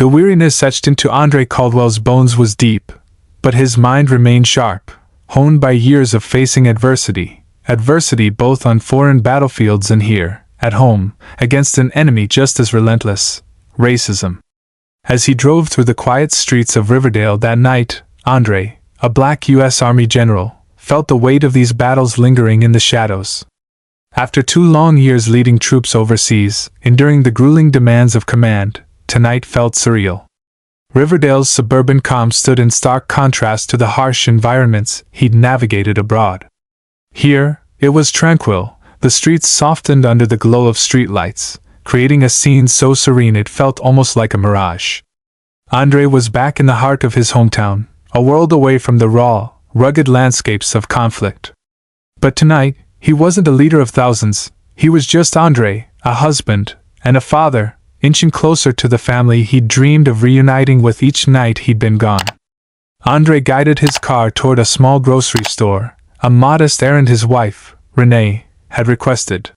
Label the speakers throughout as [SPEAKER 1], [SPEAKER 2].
[SPEAKER 1] The weariness etched into Andre Caldwell's bones was deep, but his mind remained sharp, honed by years of facing adversity both on foreign battlefields and here, at home, against an enemy just as relentless, racism. As he drove through the quiet streets of Riverdale that night, Andre, a black U.S. Army general, felt the weight of these battles lingering in the shadows. After 2 long years leading troops overseas, enduring the grueling demands of command, tonight felt surreal. Riverdale's suburban calm stood in stark contrast to the harsh environments he'd navigated abroad. Here, it was tranquil, the streets softened under the glow of streetlights, creating a scene so serene it felt almost like a mirage. Andre was back in the heart of his hometown, a world away from the raw, rugged landscapes of conflict. But tonight, he wasn't a leader of thousands, he was just Andre, a husband, and a father, inching closer to the family he'd dreamed of reuniting with each night he'd been gone. Andre guided his car toward a small grocery store, a modest errand his wife, Renee, had requested.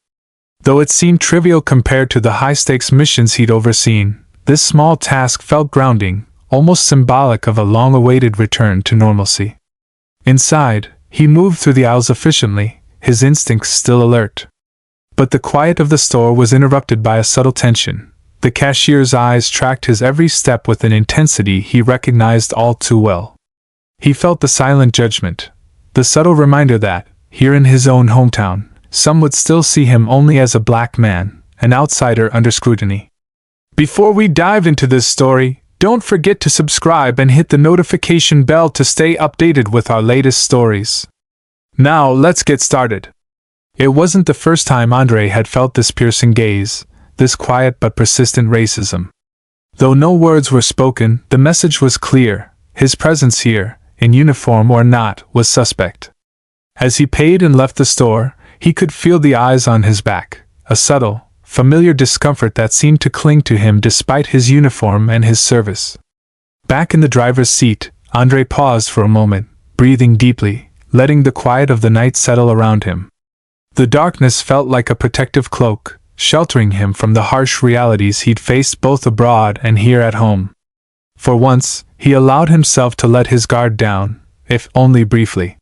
[SPEAKER 1] Though it seemed trivial compared to the high-stakes missions he'd overseen, this small task felt grounding, almost symbolic of a long-awaited return to normalcy. Inside, he moved through the aisles efficiently, his instincts still alert. But the quiet of the store was interrupted by a subtle tension. The cashier's eyes tracked his every step with an intensity he recognized all too well. He felt the silent judgment, the subtle reminder that, here in his own hometown, some would still see him only as a black man, an outsider under scrutiny. Before we dive into this story, don't forget to subscribe and hit the notification bell to stay updated with our latest stories. Now, let's get started. It wasn't the first time Andre had felt this piercing gaze, this quiet but persistent racism. Though no words were spoken, the message was clear. His presence here, in uniform or not, was suspect. As he paid and left the store, he could feel the eyes on his back, a subtle, familiar discomfort that seemed to cling to him despite his uniform and his service. Back in the driver's seat, Andre paused for a moment, breathing deeply, letting the quiet of the night settle around him. The darkness felt like a protective cloak, sheltering him from the harsh realities he'd faced both abroad and here at home. For once, he allowed himself to let his guard down, if only briefly.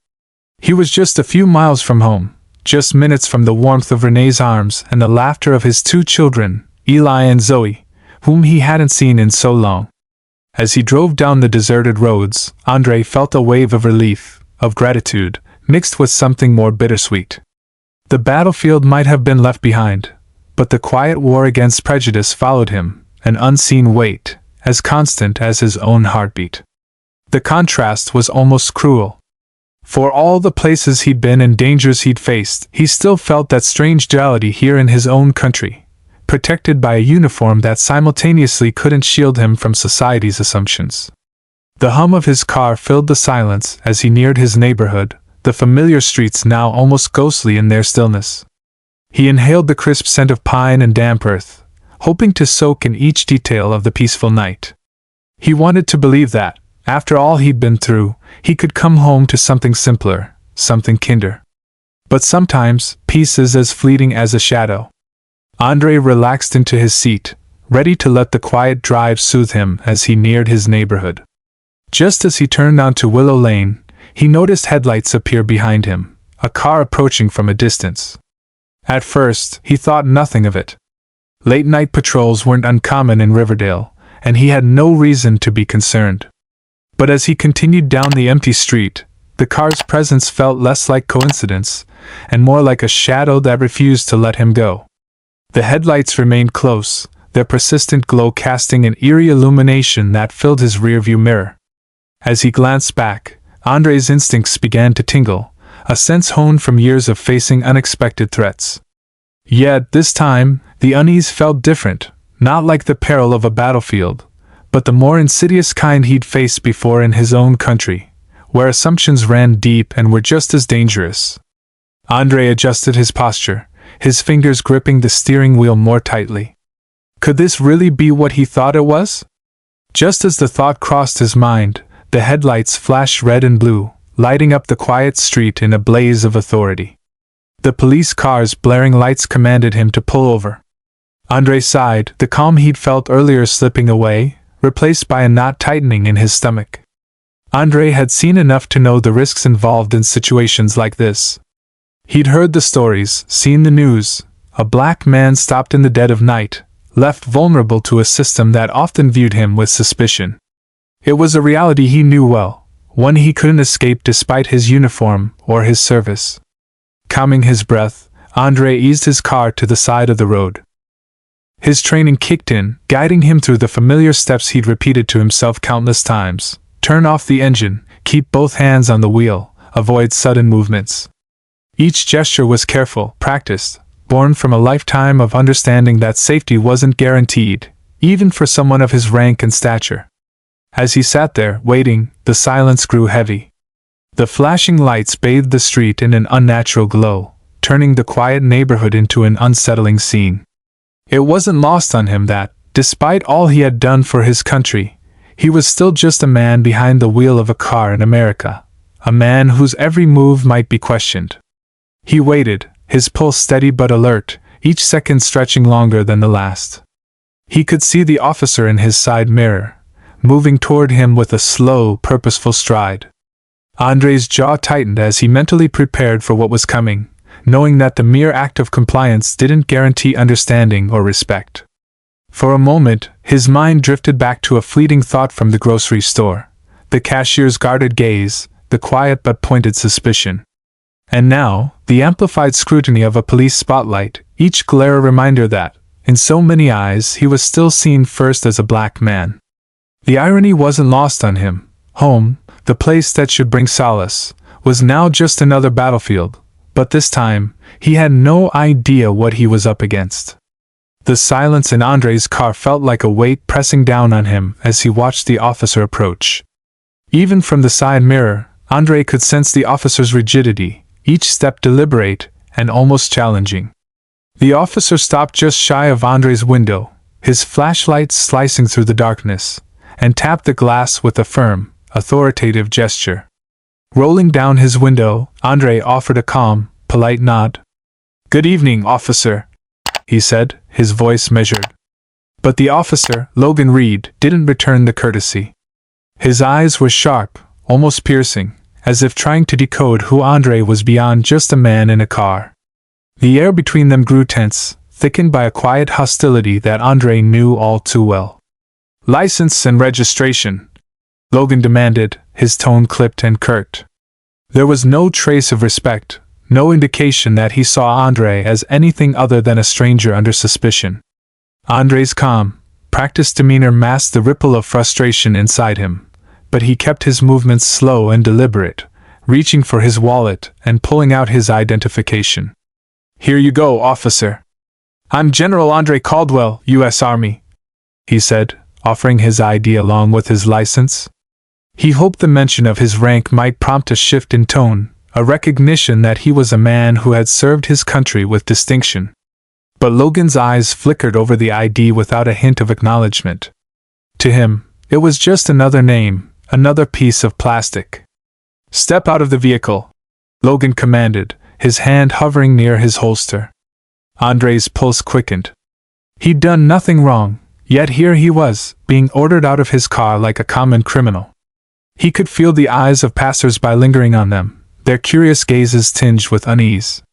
[SPEAKER 1] He was just a few miles from home, just minutes from the warmth of Renee's arms and the laughter of his 2 children, Eli and Zoe, whom he hadn't seen in so long. As he drove down the deserted roads, Andre felt a wave of relief, of gratitude, mixed with something more bittersweet. The battlefield might have been left behind, but the quiet war against prejudice followed him, an unseen weight, as constant as his own heartbeat. The contrast was almost cruel. For all the places he'd been and dangers he'd faced, he still felt that strange duality here in his own country, protected by a uniform that simultaneously couldn't shield him from society's assumptions. The hum of his car filled the silence as he neared his neighborhood, the familiar streets now almost ghostly in their stillness. He inhaled the crisp scent of pine and damp earth, hoping to soak in each detail of the peaceful night. He wanted to believe that, after all he'd been through, he could come home to something simpler, something kinder. But sometimes, peace is as fleeting as a shadow. Andre relaxed into his seat, ready to let the quiet drive soothe him as he neared his neighborhood. Just as he turned onto Willow Lane, he noticed headlights appear behind him, a car approaching from a distance. At first, he thought nothing of it. Late-night patrols weren't uncommon in Riverdale, and he had no reason to be concerned. But as he continued down the empty street, the car's presence felt less like coincidence, and more like a shadow that refused to let him go. The headlights remained close, their persistent glow casting an eerie illumination that filled his rearview mirror. As he glanced back, Andre's instincts began to tingle, a sense honed from years of facing unexpected threats. Yet, this time, the unease felt different, not like the peril of a battlefield, but the more insidious kind he'd faced before in his own country, where assumptions ran deep and were just as dangerous. Andre adjusted his posture, his fingers gripping the steering wheel more tightly. Could this really be what he thought it was? Just as the thought crossed his mind, the headlights flashed red and blue, lighting up the quiet street in a blaze of authority. The police car's blaring lights commanded him to pull over. Andre sighed, the calm he'd felt earlier slipping away, replaced by a knot tightening in his stomach. Andre had seen enough to know the risks involved in situations like this. He'd heard the stories, seen the news. A black man stopped in the dead of night, left vulnerable to a system that often viewed him with suspicion. It was a reality he knew well, one he couldn't escape despite his uniform or his service. Calming his breath, Andre eased his car to the side of the road. His training kicked in, guiding him through the familiar steps he'd repeated to himself countless times. Turn off the engine, keep both hands on the wheel, avoid sudden movements. Each gesture was careful, practiced, born from a lifetime of understanding that safety wasn't guaranteed, even for someone of his rank and stature. As he sat there, waiting, the silence grew heavy. The flashing lights bathed the street in an unnatural glow, turning the quiet neighborhood into an unsettling scene. It wasn't lost on him that, despite all he had done for his country, he was still just a man behind the wheel of a car in America, a man whose every move might be questioned. He waited, his pulse steady but alert, each second stretching longer than the last. He could see the officer in his side mirror, moving toward him with a slow, purposeful stride. Andre's jaw tightened as he mentally prepared for what was coming, knowing that the mere act of compliance didn't guarantee understanding or respect. For a moment, his mind drifted back to a fleeting thought from the grocery store, the cashier's guarded gaze, the quiet but pointed suspicion. And now, the amplified scrutiny of a police spotlight, each glare a reminder that, in so many eyes, he was still seen first as a black man. The irony wasn't lost on him. Home, the place that should bring solace, was now just another battlefield. But this time, he had no idea what he was up against. The silence in Andre's car felt like a weight pressing down on him as he watched the officer approach. Even from the side mirror, Andre could sense the officer's rigidity, each step deliberate and almost challenging. The officer stopped just shy of Andre's window, his flashlight slicing through the darkness, and tapped the glass with a firm, authoritative gesture. Rolling down his window, Andre offered a calm, polite nod. "Good evening, officer," he said, his voice measured. But the officer, Logan Reed, didn't return the courtesy. His eyes were sharp, almost piercing, as if trying to decode who Andre was beyond just a man in a car. The air between them grew tense, thickened by a quiet hostility that Andre knew all too well. "License and registration," Logan demanded, his tone clipped and curt. There was no trace of respect, no indication that he saw Andre as anything other than a stranger under suspicion. Andre's calm, practiced demeanor masked the ripple of frustration inside him, but he kept his movements slow and deliberate, reaching for his wallet and pulling out his identification. "Here you go, officer. I'm General Andre Caldwell, U.S. Army," he said, offering his ID along with his license. He hoped the mention of his rank might prompt a shift in tone, a recognition that he was a man who had served his country with distinction. But Logan's eyes flickered over the ID without a hint of acknowledgement. To him, it was just another name, another piece of plastic. "Step out of the vehicle," Logan commanded, his hand hovering near his holster. Andre's pulse quickened. He'd done nothing wrong, yet here he was, being ordered out of his car like a common criminal. He could feel the eyes of passers-by lingering on them, their curious gazes tinged with unease.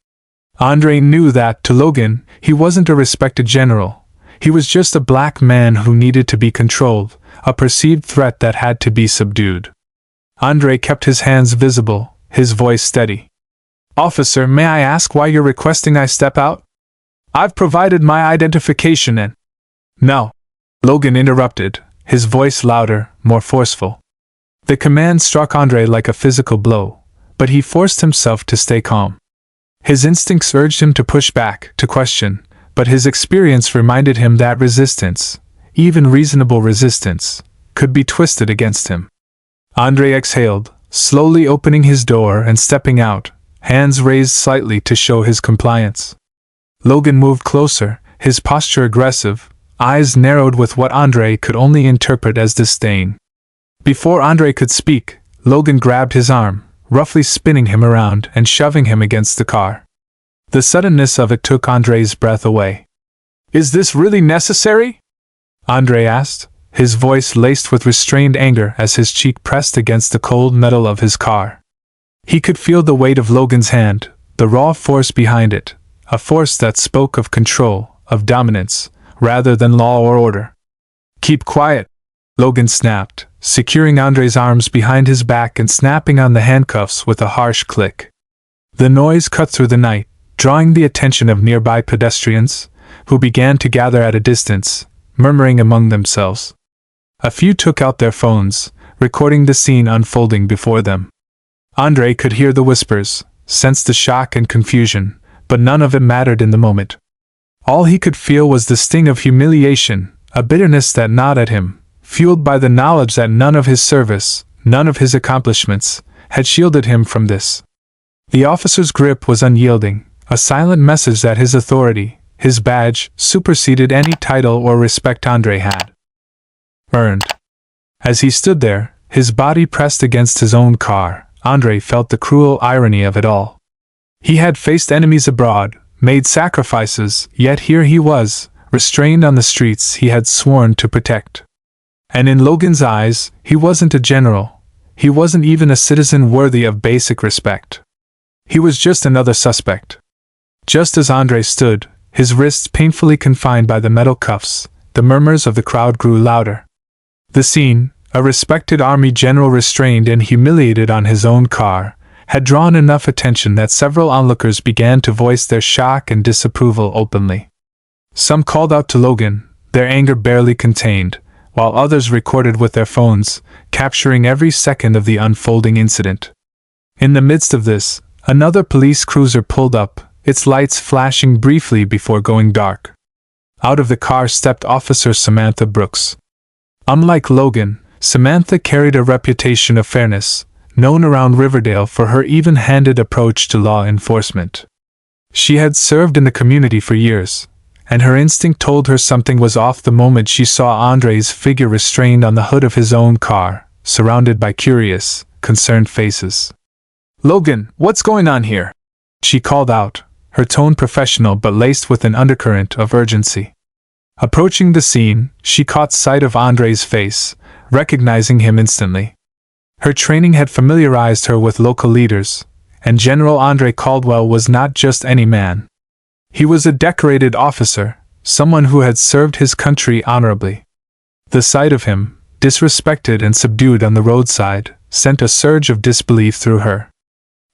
[SPEAKER 1] Andre knew that, to Logan, he wasn't a respected general. He was just a black man who needed to be controlled, a perceived threat that had to be subdued. Andre kept his hands visible, his voice steady. "Officer, may I ask why you're requesting I step out? I've provided my identification and—" "No," Logan interrupted, his voice louder, more forceful. The command struck Andre like a physical blow, but he forced himself to stay calm. His instincts urged him to push back, to question, but his experience reminded him that resistance, even reasonable resistance, could be twisted against him. Andre exhaled, slowly opening his door and stepping out, hands raised slightly to show his compliance. Logan moved closer, his posture aggressive, eyes narrowed with what Andre could only interpret as disdain. Before Andre could speak, Logan grabbed his arm, roughly spinning him around and shoving him against the car. The suddenness of it took Andre's breath away. "Is this really necessary?" Andre asked, his voice laced with restrained anger as his cheek pressed against the cold metal of his car. He could feel the weight of Logan's hand, the raw force behind it, a force that spoke of control, of dominance, rather than law or order. "Keep quiet," Logan snapped, securing Andre's arms behind his back and snapping on the handcuffs with a harsh click. The noise cut through the night, drawing the attention of nearby pedestrians, who began to gather at a distance, murmuring among themselves. A few took out their phones, recording the scene unfolding before them. Andre could hear the whispers, sensed the shock and confusion, but none of it mattered in the moment. All he could feel was the sting of humiliation, a bitterness that gnawed at him, fueled by the knowledge that none of his service, none of his accomplishments, had shielded him from this. The officer's grip was unyielding, a silent message that his authority, his badge, superseded any title or respect Andre had earned. As he stood there, his body pressed against his own car, Andre felt the cruel irony of it all. He had faced enemies abroad, made sacrifices, yet here he was, restrained on the streets he had sworn to protect. And in Logan's eyes, he wasn't a general. He wasn't even a citizen worthy of basic respect. He was just another suspect. Just as Andre stood, his wrists painfully confined by the metal cuffs, the murmurs of the crowd grew louder. The scene, a respected army general restrained and humiliated on his own car, had drawn enough attention that several onlookers began to voice their shock and disapproval openly. Some called out to Logan, their anger barely contained, while others recorded with their phones, capturing every second of the unfolding incident. In the midst of this, another police cruiser pulled up, its lights flashing briefly before going dark. Out of the car stepped Officer Samantha Brooks. Unlike Logan, Samantha carried a reputation of fairness, known around Riverdale for her even-handed approach to law enforcement. She had served in the community for years, and her instinct told her something was off the moment she saw Andre's figure restrained on the hood of his own car, surrounded by curious, concerned faces. "Logan, what's going on here?" she called out, her tone professional but laced with an undercurrent of urgency. Approaching the scene, she caught sight of Andre's face, recognizing him instantly. Her training had familiarized her with local leaders, and General Andre Caldwell was not just any man. He was a decorated officer, someone who had served his country honorably. The sight of him, disrespected and subdued on the roadside, sent a surge of disbelief through her.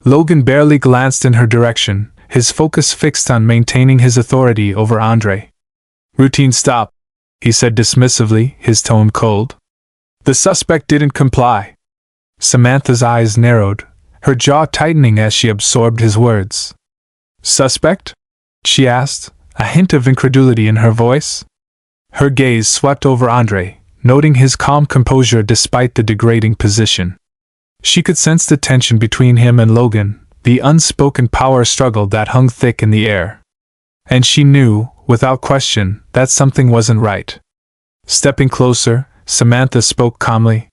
[SPEAKER 1] Logan barely glanced in her direction, his focus fixed on maintaining his authority over Andre. "Routine stop," he said dismissively, his tone cold. The suspect didn't comply. Samantha's eyes narrowed, her jaw tightening as she absorbed his words. "Suspect?" she asked, a hint of incredulity in her voice. Her gaze swept over Andre, noting his calm composure despite the degrading position. She could sense the tension between him and Logan, the unspoken power struggle that hung thick in the air. And she knew, without question, that something wasn't right. Stepping closer, Samantha spoke calmly.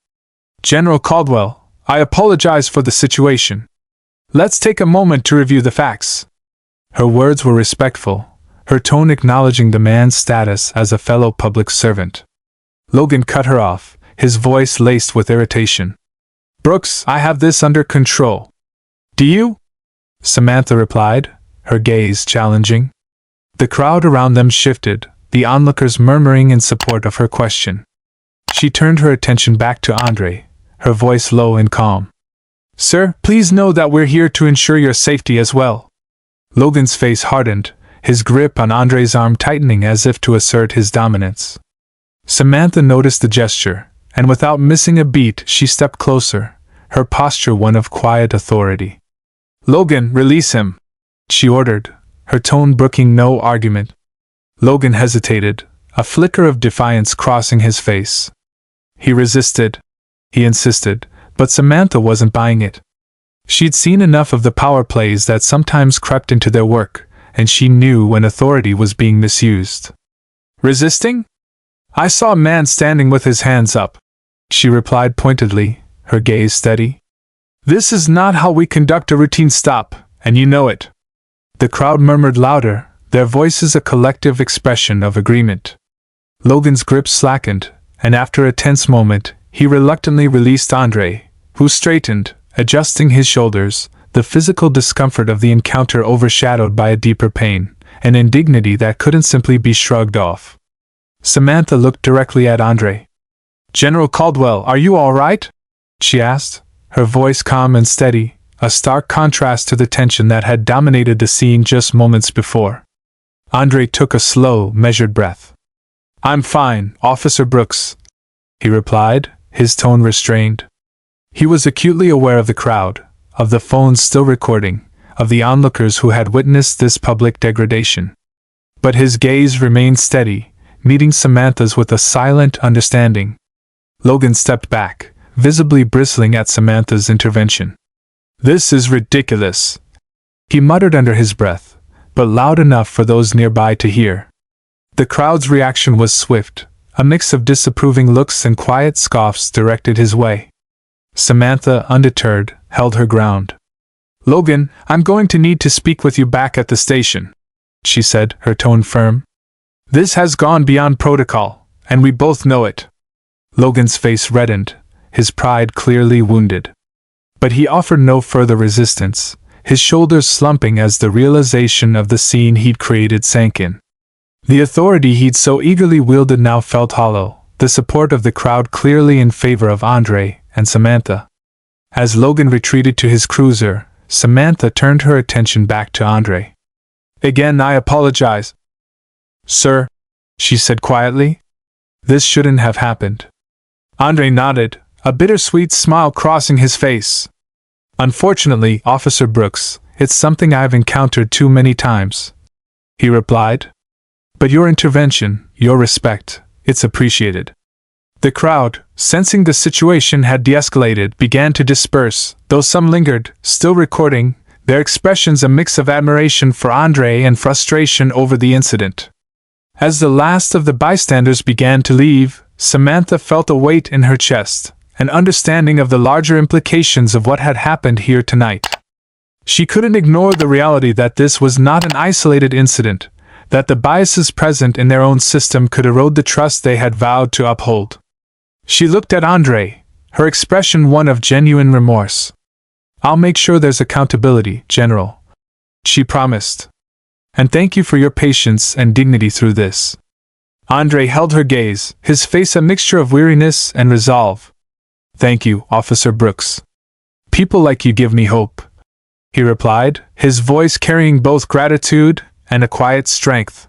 [SPEAKER 1] "General Caldwell, I apologize for the situation. Let's take a moment to review the facts." Her words were respectful, her tone acknowledging the man's status as a fellow public servant. Logan cut her off, his voice laced with irritation. "Brooks, I have this under control." "Do you?" Samantha replied, her gaze challenging. The crowd around them shifted, the onlookers murmuring in support of her question. She turned her attention back to Andre, her voice low and calm. "Sir, please know that we're here to ensure your safety as well." Logan's face hardened, his grip on Andre's arm tightening as if to assert his dominance. Samantha noticed the gesture, and without missing a beat she stepped closer, her posture one of quiet authority. "Logan, release him," she ordered, her tone brooking no argument. Logan hesitated, a flicker of defiance crossing his face. He resisted. He insisted, but Samantha wasn't buying it. She'd seen enough of the power plays that sometimes crept into their work, and she knew when authority was being misused. "Resisting? I saw a man standing with his hands up," she replied pointedly, her gaze steady. "This is not how we conduct a routine stop, and you know it." The crowd murmured louder, their voices a collective expression of agreement. Logan's grip slackened, and after a tense moment, he reluctantly released Andre, who straightened, adjusting his shoulders, the physical discomfort of the encounter overshadowed by a deeper pain, an indignity that couldn't simply be shrugged off. Samantha looked directly at Andre. "General Caldwell, are you all right?" she asked, her voice calm and steady, a stark contrast to the tension that had dominated the scene just moments before. Andre took a slow, measured breath. "I'm fine, Officer Brooks," he replied, his tone restrained. He was acutely aware of the crowd, of the phones still recording, of the onlookers who had witnessed this public degradation. But his gaze remained steady, meeting Samantha's with a silent understanding. Logan stepped back, visibly bristling at Samantha's intervention. "This is ridiculous," he muttered under his breath, but loud enough for those nearby to hear. The crowd's reaction was swift, a mix of disapproving looks and quiet scoffs directed his way. Samantha, undeterred, held her ground. "Logan, I'm going to need to speak with you back at the station," she said, her tone firm. "This has gone beyond protocol, and we both know it." Logan's face reddened, his pride clearly wounded. But he offered no further resistance, his shoulders slumping as the realization of the scene he'd created sank in. The authority he'd so eagerly wielded now felt hollow, the support of the crowd clearly in favor of Andre and Samantha. As Logan retreated to his cruiser, Samantha turned her attention back to Andre. "Again, I apologize, sir," she said quietly. "This shouldn't have happened." Andre nodded, a bittersweet smile crossing his face. "Unfortunately, Officer Brooks, it's something I've encountered too many times," he replied. "But your intervention, your respect, it's appreciated." The crowd, sensing the situation had de-escalated, began to disperse, though some lingered, still recording, their expressions a mix of admiration for Andre and frustration over the incident. As the last of the bystanders began to leave, Samantha felt a weight in her chest, an understanding of the larger implications of what had happened here tonight. She couldn't ignore the reality that this was not an isolated incident, that the biases present in their own system could erode the trust they had vowed to uphold. She looked at Andre, her expression one of genuine remorse. "I'll make sure there's accountability, General," she promised. "And thank you for your patience and dignity through this." Andre held her gaze, his face a mixture of weariness and resolve. "Thank you, Officer Brooks. People like you give me hope," he replied, his voice carrying both gratitude and a quiet strength.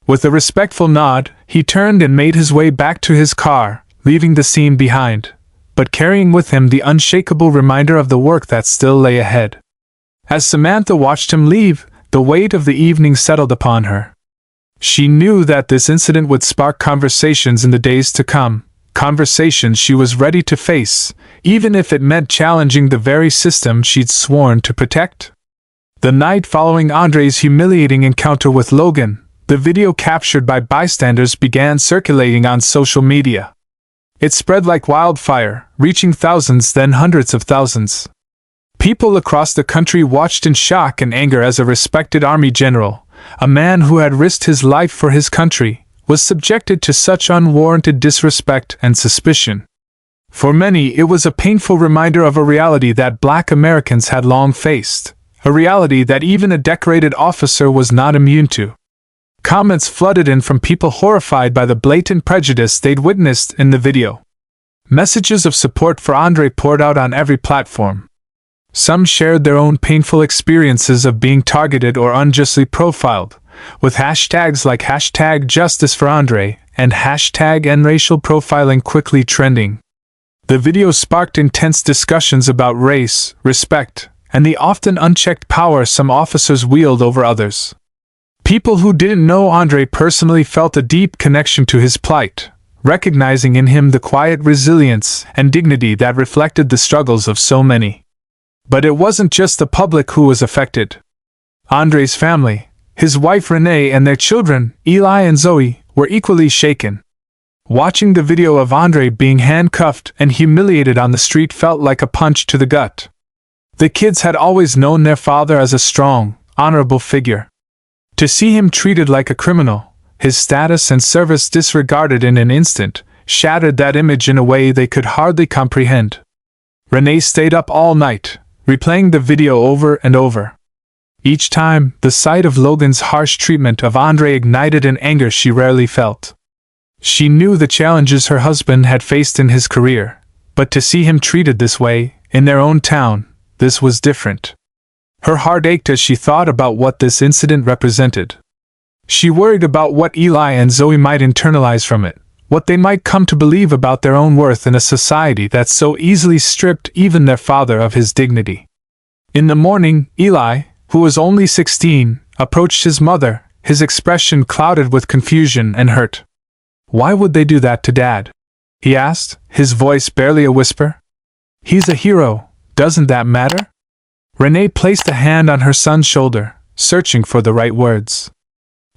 [SPEAKER 1] With a respectful nod, he turned and made his way back to his car, leaving the scene behind, but carrying with him the unshakable reminder of the work that still lay ahead. As Samantha watched him leave, the weight of the evening settled upon her. She knew that this incident would spark conversations in the days to come, conversations she was ready to face, even if it meant challenging the very system she'd sworn to protect. The night following Andre's humiliating encounter with Logan, the video captured by bystanders began circulating on social media. It spread like wildfire, reaching thousands, then hundreds of thousands. People across the country watched in shock and anger as a respected Army general, a man who had risked his life for his country, was subjected to such unwarranted disrespect and suspicion. For many, it was a painful reminder of a reality that Black Americans had long faced, a reality that even a decorated officer was not immune to. Comments flooded in from people horrified by the blatant prejudice they'd witnessed in the video. Messages of support for Andre poured out on every platform. Some shared their own painful experiences of being targeted or unjustly profiled, with hashtags like #JusticeForAndre and #NRacial profiling quickly trending. The video sparked intense discussions about race, respect, and the often unchecked power some officers wield over others. People who didn't know Andre personally felt a deep connection to his plight, recognizing in him the quiet resilience and dignity that reflected the struggles of so many. But it wasn't just the public who was affected. Andre's family, his wife Renee and their children, Eli and Zoe, were equally shaken. Watching the video of Andre being handcuffed and humiliated on the street felt like a punch to the gut. The kids had always known their father as a strong, honorable figure. To see him treated like a criminal, his status and service disregarded in an instant, shattered that image in a way they could hardly comprehend. Renee stayed up all night, replaying the video over and over. Each time, the sight of Logan's harsh treatment of Andre ignited an anger she rarely felt. She knew the challenges her husband had faced in his career, but to see him treated this way, in their own town, this was different. Her heart ached as she thought about what this incident represented. She worried about what Eli and Zoe might internalize from it, what they might come to believe about their own worth in a society that so easily stripped even their father of his dignity. In the morning, Eli, who was only 16, approached his mother, his expression clouded with confusion and hurt. "Why would they do that to Dad?" he asked, his voice barely a whisper. "He's a hero, doesn't that matter?" Renee placed a hand on her son's shoulder, searching for the right words.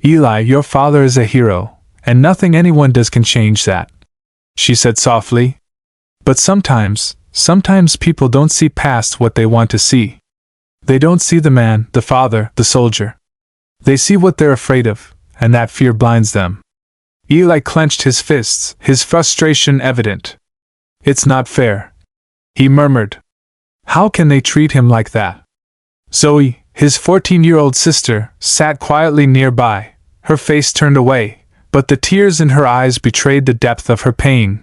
[SPEAKER 1] "Eli, your father is a hero, and nothing anyone does can change that," she said softly. "But sometimes people don't see past what they want to see. They don't see the man, the father, the soldier. They see what they're afraid of, and that fear blinds them." Eli clenched his fists, his frustration evident. "It's not fair," he murmured. "How can they treat him like that?" Zoe, his 14-year-old sister, sat quietly nearby, her face turned away, but the tears in her eyes betrayed the depth of her pain.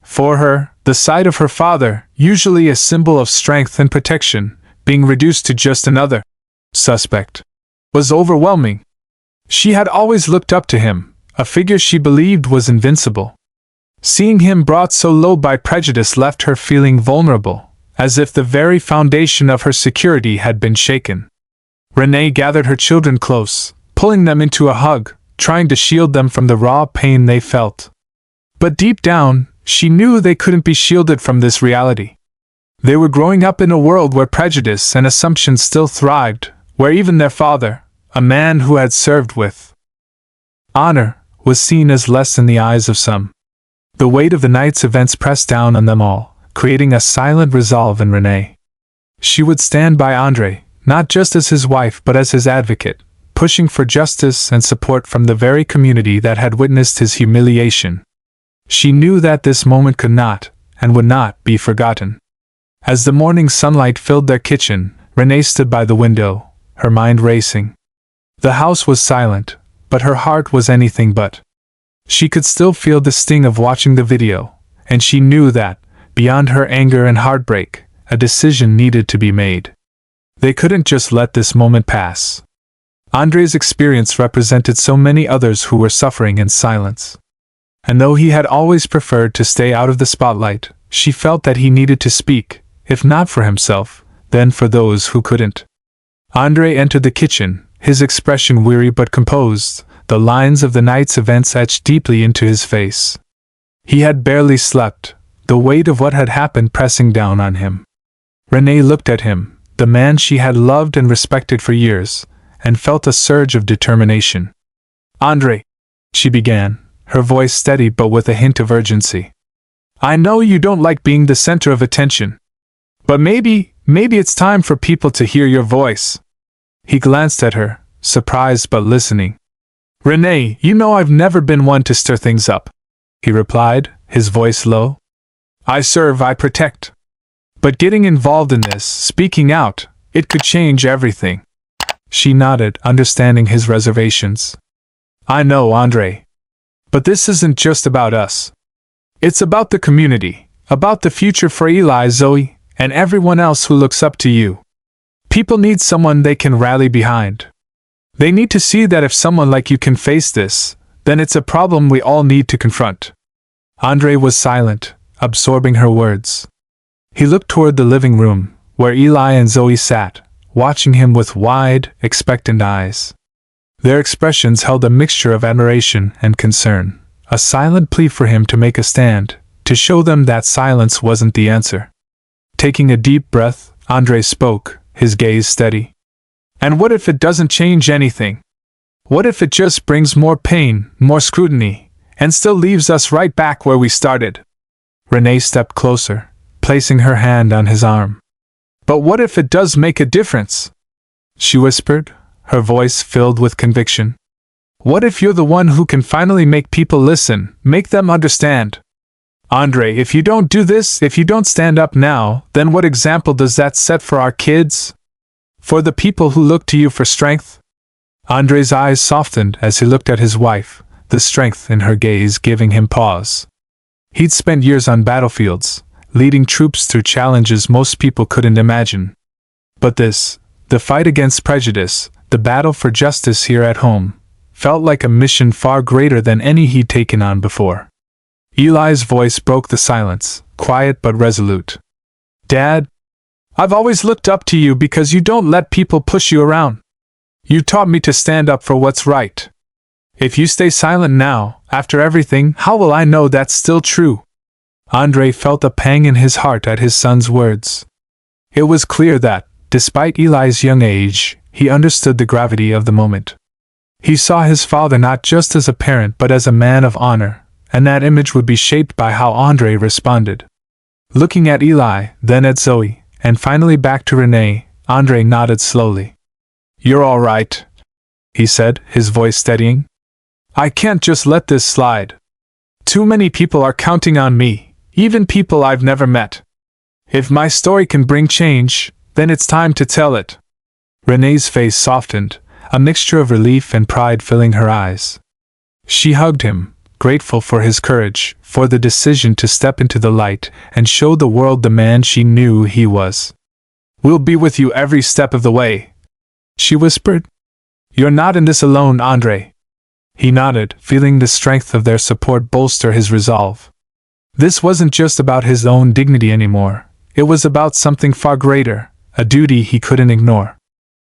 [SPEAKER 1] For her, the sight of her father, usually a symbol of strength and protection, being reduced to just another suspect, was overwhelming. She had always looked up to him, a figure she believed was invincible. Seeing him brought so low by prejudice left her feeling vulnerable, as if the very foundation of her security had been shaken. Renee gathered her children close, pulling them into a hug, trying to shield them from the raw pain they felt. But deep down, she knew they couldn't be shielded from this reality. They were growing up in a world where prejudice and assumptions still thrived, where even their father, a man who had served with honor, was seen as less in the eyes of some. The weight of the night's events pressed down on them all, creating a silent resolve in Renee. She would stand by Andre, not just as his wife but as his advocate, pushing for justice and support from the very community that had witnessed his humiliation. She knew that this moment could not, and would not, be forgotten. As the morning sunlight filled their kitchen, Renee stood by the window, her mind racing. The house was silent, but her heart was anything but. She could still feel the sting of watching the video, and she knew that, beyond her anger and heartbreak, a decision needed to be made. They couldn't just let this moment pass. Andre's experience represented so many others who were suffering in silence. And though he had always preferred to stay out of the spotlight, she felt that he needed to speak, if not for himself, then for those who couldn't. Andre entered the kitchen, his expression weary but composed, the lines of the night's events etched deeply into his face. He had barely slept, the weight of what had happened pressing down on him. Renee looked at him, the man she had loved and respected for years, and felt a surge of determination. "Andre," she began, her voice steady but with a hint of urgency. "I know you don't like being the center of attention. But maybe it's time for people to hear your voice." He glanced at her, surprised but listening. "Renee, you know I've never been one to stir things up," he replied, his voice low. "I serve, I protect. But getting involved in this, speaking out, it could change everything." She nodded, understanding his reservations. "I know, Andre. But this isn't just about us. It's about the community, about the future for Eli, Zoe, and everyone else who looks up to you. People need someone they can rally behind. They need to see that if someone like you can face this, then it's a problem we all need to confront." Andre was silent, absorbing her words. He looked toward the living room, where Eli and Zoe sat, watching him with wide, expectant eyes. Their expressions held a mixture of admiration and concern, a silent plea for him to make a stand, to show them that silence wasn't the answer. Taking a deep breath, Andre spoke, his gaze steady. "And what if it doesn't change anything? What if it just brings more pain, more scrutiny, and still leaves us right back where we started?" Renee stepped closer, placing her hand on his arm. "But what if it does make a difference?" she whispered, her voice filled with conviction. "What if you're the one who can finally make people listen, make them understand? Andre, if you don't do this, if you don't stand up now, then what example does that set for our kids? For the people who look to you for strength?" Andre's eyes softened as he looked at his wife, the strength in her gaze giving him pause. He'd spent years on battlefields, leading troops through challenges most people couldn't imagine. But this, the fight against prejudice, the battle for justice here at home, felt like a mission far greater than any he'd taken on before. Eli's voice broke the silence, quiet but resolute. "Dad, I've always looked up to you because you don't let people push you around. You taught me to stand up for what's right. If you stay silent now, after everything, how will I know that's still true?" Andre felt a pang in his heart at his son's words. It was clear that, despite Eli's young age, he understood the gravity of the moment. He saw his father not just as a parent but as a man of honor, and that image would be shaped by how Andre responded. Looking at Eli, then at Zoe, and finally back to Renee, Andre nodded slowly. "You're all right," he said, his voice steadying. "I can't just let this slide. Too many people are counting on me, even people I've never met. If my story can bring change, then it's time to tell it." Renee's face softened, a mixture of relief and pride filling her eyes. She hugged him, grateful for his courage, for the decision to step into the light and show the world the man she knew he was. "We'll be with you every step of the way," she whispered. "You're not in this alone, Andre." He nodded, feeling the strength of their support bolster his resolve. This wasn't just about his own dignity anymore. It was about something far greater, a duty he couldn't ignore.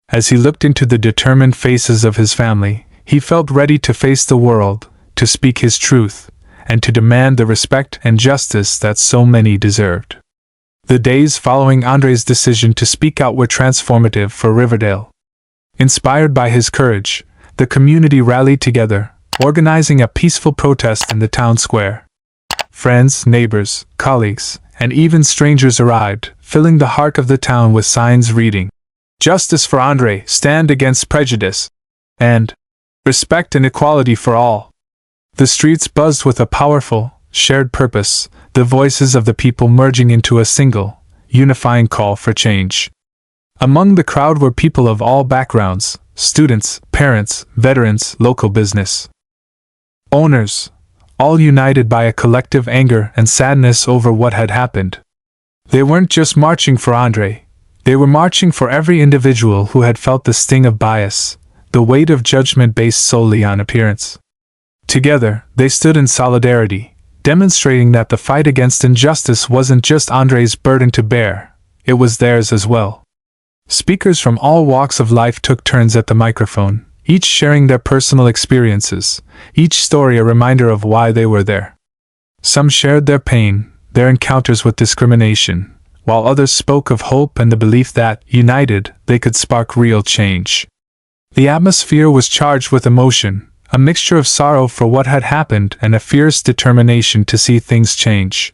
[SPEAKER 1] As he looked into the determined faces of his family, he felt ready to face the world, to speak his truth, and to demand the respect and justice that so many deserved. The days following Andre's decision to speak out were transformative for Riverdale. Inspired by his courage, the community rallied together, organizing a peaceful protest in the town square. Friends, neighbors, colleagues, and even strangers arrived, filling the heart of the town with signs reading, "Justice for Andre, stand against prejudice," and "Respect and equality for all." The streets buzzed with a powerful, shared purpose, the voices of the people merging into a single, unifying call for change. Among the crowd were people of all backgrounds, students, parents, veterans, local business owners, all united by a collective anger and sadness over what had happened. They weren't just marching for Andre, they were marching for every individual who had felt the sting of bias, the weight of judgment based solely on appearance. Together, they stood in solidarity, demonstrating that the fight against injustice wasn't just Andre's burden to bear, it was theirs as well. Speakers from all walks of life took turns at the microphone, each sharing their personal experiences, each story a reminder of why they were there. Some shared their pain, their encounters with discrimination, while others spoke of hope and the belief that, united, they could spark real change. The atmosphere was charged with emotion, a mixture of sorrow for what had happened and a fierce determination to see things change.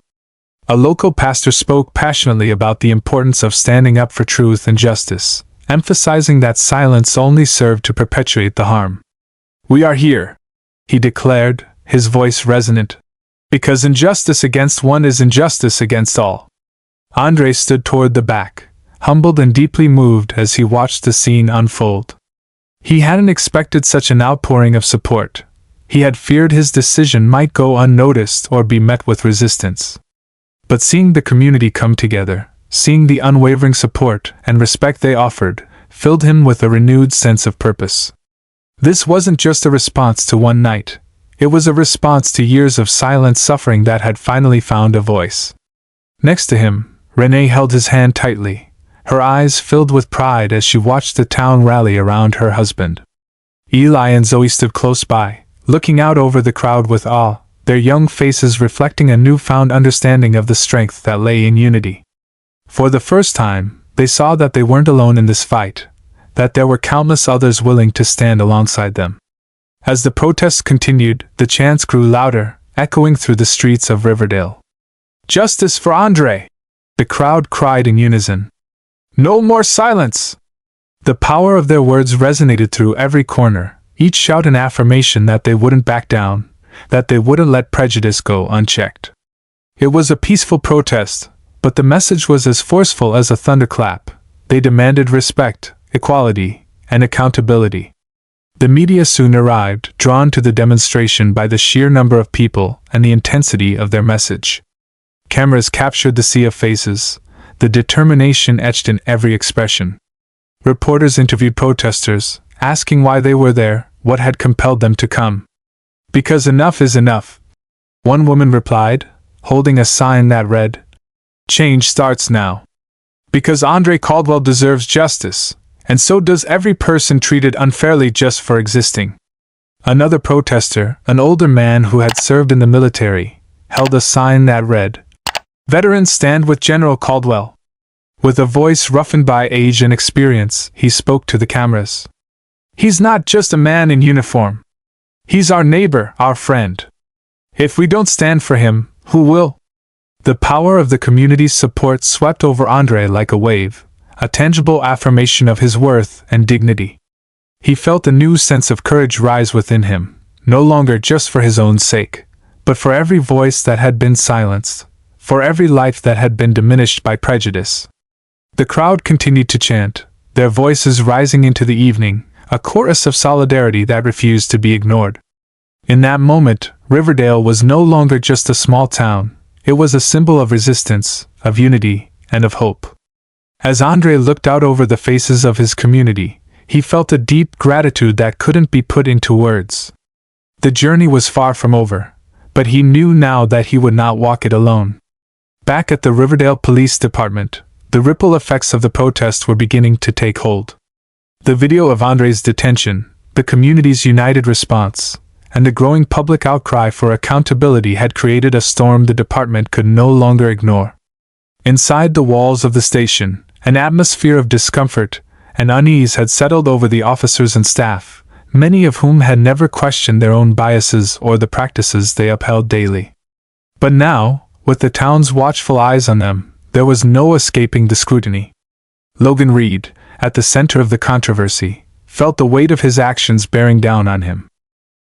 [SPEAKER 1] A local pastor spoke passionately about the importance of standing up for truth and justice, emphasizing that silence only served to perpetuate the harm. "We are here," he declared, his voice resonant, "because injustice against one is injustice against all." Andre stood toward the back, humbled and deeply moved as he watched the scene unfold. He hadn't expected such an outpouring of support. He had feared his decision might go unnoticed or be met with resistance. But seeing the community come together, seeing the unwavering support and respect they offered, filled him with a renewed sense of purpose. This wasn't just a response to one night, it was a response to years of silent suffering that had finally found a voice. Next to him, Renee held his hand tightly, her eyes filled with pride as she watched the town rally around her husband. Eli and Zoe stood close by, looking out over the crowd with awe, their young faces reflecting a newfound understanding of the strength that lay in unity. For the first time, they saw that they weren't alone in this fight, that there were countless others willing to stand alongside them. As the protests continued, the chants grew louder, echoing through the streets of Riverdale. "Justice for Andre!" the crowd cried in unison. "No more silence!" The power of their words resonated through every corner, each shout an affirmation that they wouldn't back down, that they wouldn't let prejudice go unchecked. It was a peaceful protest, but the message was as forceful as a thunderclap. They demanded respect, equality, and accountability. The media soon arrived, drawn to the demonstration by the sheer number of people and the intensity of their message. Cameras captured the sea of faces, the determination etched in every expression. Reporters interviewed protesters, asking why they were there, what had compelled them to come. "Because enough is enough," one woman replied, holding a sign that read, "Change starts now." "Because Andre Caldwell deserves justice, and so does every person treated unfairly just for existing." Another protester, an older man who had served in the military, held a sign that read, "Veterans stand with General Caldwell." With a voice roughened by age and experience, he spoke to the cameras. "He's not just a man in uniform. He's our neighbor, our friend. If we don't stand for him, who will?" The power of the community's support swept over Andre like a wave, a tangible affirmation of his worth and dignity. He felt a new sense of courage rise within him, no longer just for his own sake, but for every voice that had been silenced, for every life that had been diminished by prejudice. The crowd continued to chant, their voices rising into the evening, a chorus of solidarity that refused to be ignored. In that moment, Riverdale was no longer just a small town, it was a symbol of resistance, of unity, and of hope. As Andre looked out over the faces of his community, he felt a deep gratitude that couldn't be put into words. The journey was far from over, but he knew now that he would not walk it alone. Back at the Riverdale Police Department, the ripple effects of the protests were beginning to take hold. The video of Andre's detention, the community's united response, and the growing public outcry for accountability had created a storm the department could no longer ignore. Inside the walls of the station, an atmosphere of discomfort and unease had settled over the officers and staff, many of whom had never questioned their own biases or the practices they upheld daily. But now, with the town's watchful eyes on them, there was no escaping the scrutiny. Logan Reed, at the center of the controversy, felt the weight of his actions bearing down on him.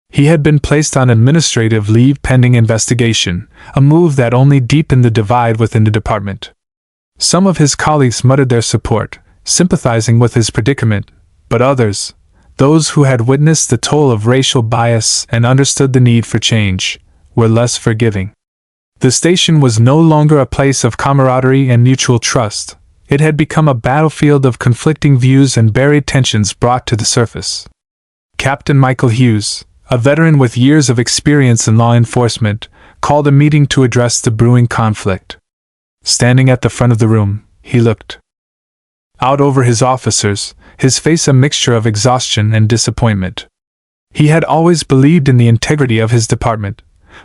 [SPEAKER 1] He had been placed on administrative leave pending investigation, a move that only deepened the divide within the department. Some of his colleagues muttered their support, sympathizing with his predicament, but others, those who had witnessed the toll of racial bias and understood the need for change, were less forgiving. The station was no longer a place of camaraderie and mutual trust. It had become a battlefield of conflicting views and buried tensions brought to the surface. Captain Michael Hughes, a veteran with years of experience in law enforcement, called a meeting to address the brewing conflict. Standing at the front of the room, he looked out over his officers, his face a mixture of exhaustion and disappointment. He had always believed in the integrity of his department,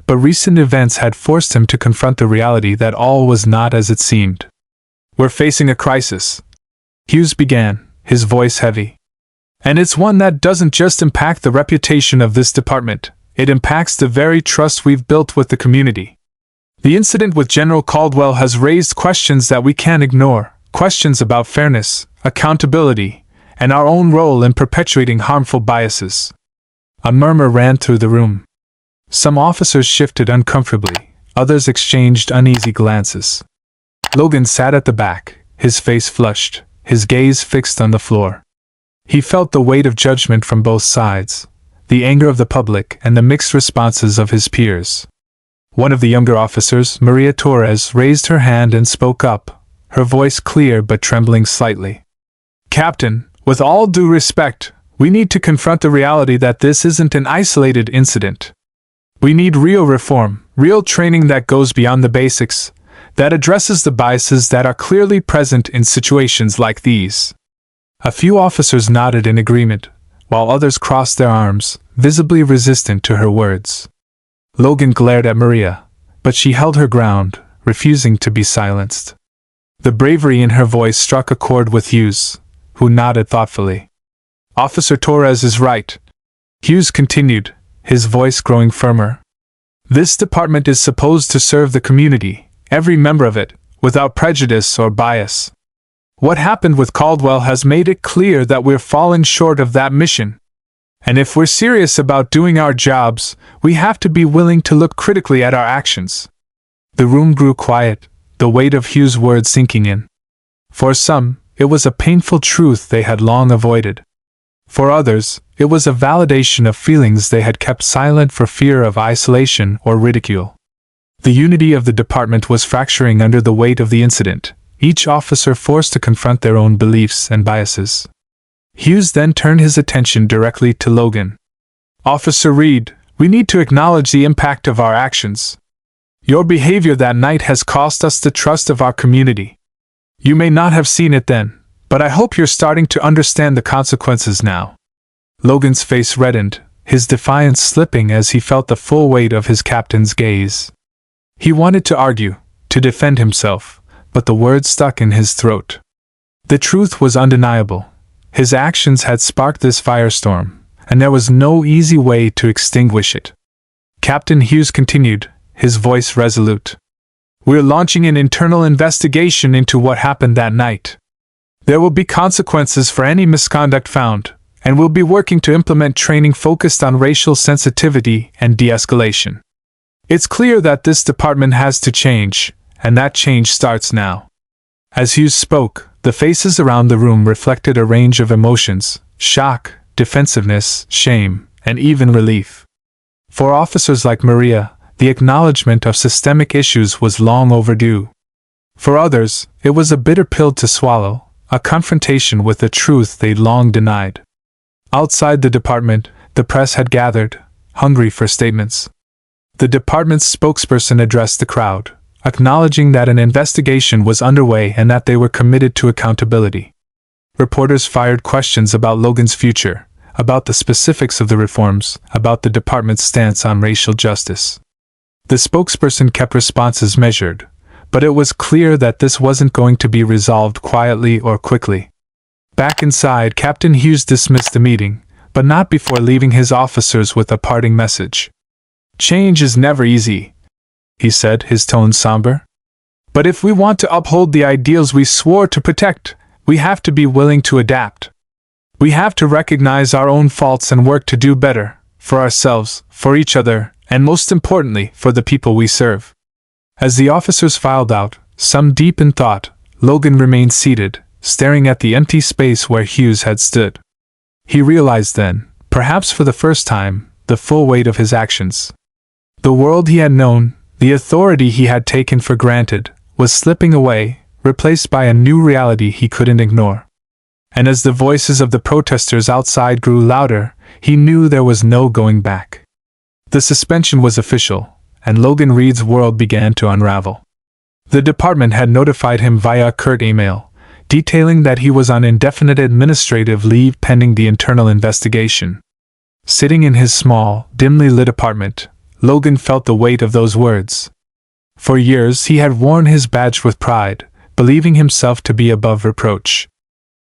[SPEAKER 1] but recent events had forced him to confront the reality that all was not as it seemed. "We're facing a crisis," Hughes began, his voice heavy. "And it's one that doesn't just impact the reputation of this department, it impacts the very trust we've built with the community. The incident with General Caldwell has raised questions that we can't ignore, questions about fairness, accountability, and our own role in perpetuating harmful biases." A murmur ran through the room. Some officers shifted uncomfortably, others exchanged uneasy glances. Logan sat at the back, his face flushed, his gaze fixed on the floor. He felt the weight of judgment from both sides, the anger of the public and the mixed responses of his peers. One of the younger officers, Maria Torres, raised her hand and spoke up, her voice clear but trembling slightly. "Captain, with all due respect, we need to confront the reality that this isn't an isolated incident. We need real reform, real training that goes beyond the basics, that addresses the biases that are clearly present in situations like these." A few officers nodded in agreement, while others crossed their arms, visibly resistant to her words. Logan glared at Maria, but she held her ground, refusing to be silenced. The bravery in her voice struck a chord with Hughes, who nodded thoughtfully. "Officer Torres is right," Hughes continued, his voice growing firmer. "This department is supposed to serve the community, every member of it, without prejudice or bias. What happened with Caldwell has made it clear that we're falling short of that mission. And if we're serious about doing our jobs, we have to be willing to look critically at our actions. The room grew quiet, the weight of Hugh's words sinking in. For some, it was a painful truth they had long avoided. For others, it was a validation of feelings they had kept silent for fear of isolation or ridicule. The unity of the department was fracturing under the weight of the incident, each officer forced to confront their own beliefs and biases. Hughes then turned his attention directly to Logan. "Officer Reed, we need to acknowledge the impact of our actions. Your behavior that night has cost us the trust of our community. You may not have seen it then, but I hope you're starting to understand the consequences now." Logan's face reddened, his defiance slipping as he felt the full weight of his captain's gaze. He wanted to argue, to defend himself, but the words stuck in his throat. The truth was undeniable. His actions had sparked this firestorm, and there was no easy way to extinguish it. Captain Hughes continued, his voice resolute. "We're launching an internal investigation into what happened that night. There will be consequences for any misconduct found, and we'll be working to implement training focused on racial sensitivity and de-escalation. It's clear that this department has to change, and that change starts now." As Hughes spoke, the faces around the room reflected a range of emotions: shock, defensiveness, shame, and even relief. For officers like Maria, the acknowledgement of systemic issues was long overdue. For others, it was a bitter pill to swallow, a confrontation with a truth they'd long denied. Outside the department, the press had gathered, hungry for statements. The department's spokesperson addressed the crowd, acknowledging that an investigation was underway and that they were committed to accountability. Reporters fired questions about Logan's future, about the specifics of the reforms, about the department's stance on racial justice. The spokesperson kept responses measured, but it was clear that this wasn't going to be resolved quietly or quickly. Back inside, Captain Hughes dismissed the meeting, but not before leaving his officers with a parting message. "Change is never easy," he said, his tone somber. "But if we want to uphold the ideals we swore to protect, we have to be willing to adapt. We have to recognize our own faults and work to do better, for ourselves, for each other, and most importantly, for the people we serve." As the officers filed out, some deep in thought, Logan remained seated, staring at the empty space where Hughes had stood. He realized then, perhaps for the first time, the full weight of his actions. The world he had known, the authority he had taken for granted, was slipping away, replaced by a new reality he couldn't ignore. And as the voices of the protesters outside grew louder, he knew there was no going back. The suspension was official, and Logan Reed's world began to unravel. The department had notified him via a curt email, detailing that he was on indefinite administrative leave pending the internal investigation. Sitting in his small, dimly lit apartment, Logan felt the weight of those words. For years he had worn his badge with pride, believing himself to be above reproach.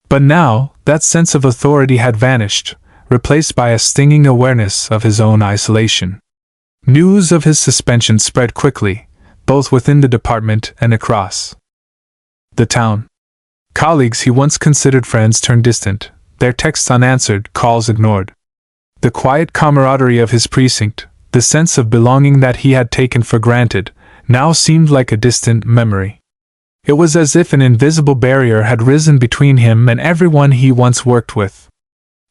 [SPEAKER 1] But now, that sense of authority had vanished, replaced by a stinging awareness of his own isolation. News of his suspension spread quickly, both within the department and across the town. Colleagues he once considered friends turned distant, their texts unanswered, calls ignored. The quiet camaraderie of his precinct, the sense of belonging that he had taken for granted, now seemed like a distant memory. It was as if an invisible barrier had risen between him and everyone he once worked with.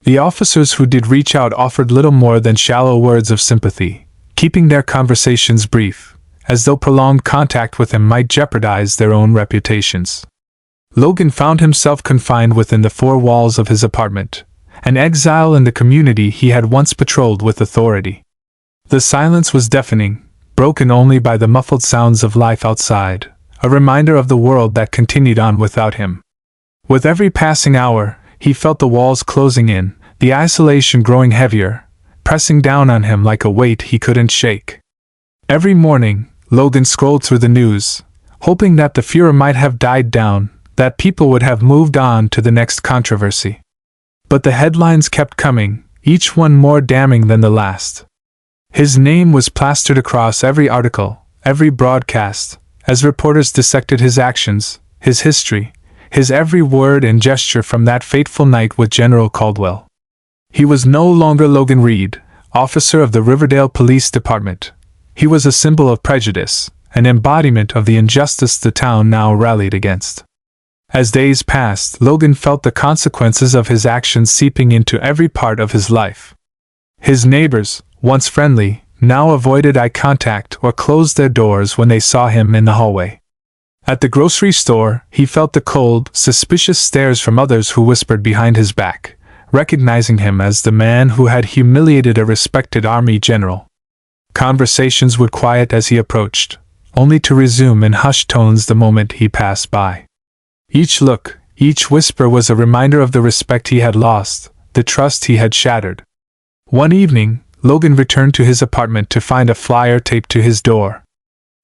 [SPEAKER 1] The officers who did reach out offered little more than shallow words of sympathy, keeping their conversations brief, as though prolonged contact with him might jeopardize their own reputations. Logan found himself confined within the four walls of his apartment, an exile in the community he had once patrolled with authority. The silence was deafening, broken only by the muffled sounds of life outside, a reminder of the world that continued on without him. With every passing hour, he felt the walls closing in, the isolation growing heavier, pressing down on him like a weight he couldn't shake. Every morning, Logan scrolled through the news, hoping that the furor might have died down, that people would have moved on to the next controversy. But the headlines kept coming, each one more damning than the last. His name was plastered across every article, every broadcast, as reporters dissected his actions, his history, his every word and gesture from that fateful night with General Caldwell. He was no longer Logan Reed, officer of the Riverdale Police Department. He was a symbol of prejudice, an embodiment of the injustice the town now rallied against. As days passed, Logan felt the consequences of his actions seeping into every part of his life. His neighbors, once friendly, now avoided eye contact or closed their doors when they saw him in the hallway. At the grocery store, he felt the cold, suspicious stares from others who whispered behind his back, recognizing him as the man who had humiliated a respected army general. Conversations would quiet as he approached, only to resume in hushed tones the moment he passed by. Each look, each whisper was a reminder of the respect he had lost, the trust he had shattered. One evening, Logan returned to his apartment to find a flyer taped to his door.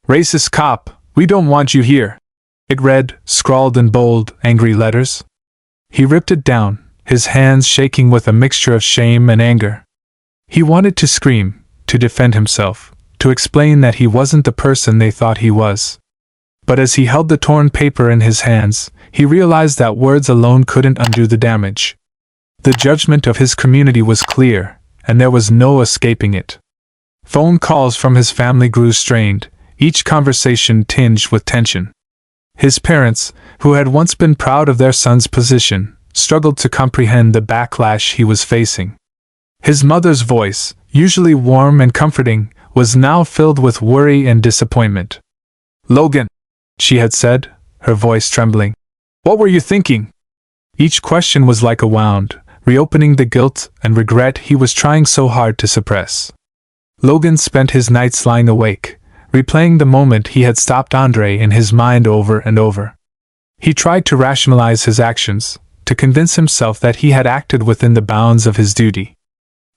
[SPEAKER 1] "Racist cop, we don't want you here," it read, scrawled in bold, angry letters. He ripped it down, his hands shaking with a mixture of shame and anger. He wanted to scream, to defend himself, to explain that he wasn't the person they thought he was. But as he held the torn paper in his hands, he realized that words alone couldn't undo the damage. The judgment of his community was clear, and there was no escaping it. Phone calls from his family grew strained, each conversation tinged with tension. His parents, who had once been proud of their son's position, struggled to comprehend the backlash he was facing. His mother's voice, usually warm and comforting, was now filled with worry and disappointment. "Logan," she had said, her voice trembling, "what were you thinking?" Each question was like a wound, reopening the guilt and regret he was trying so hard to suppress. Logan spent his nights lying awake, replaying the moment he had stopped Andre in his mind over and over. He tried to rationalize his actions, to convince himself that he had acted within the bounds of his duty.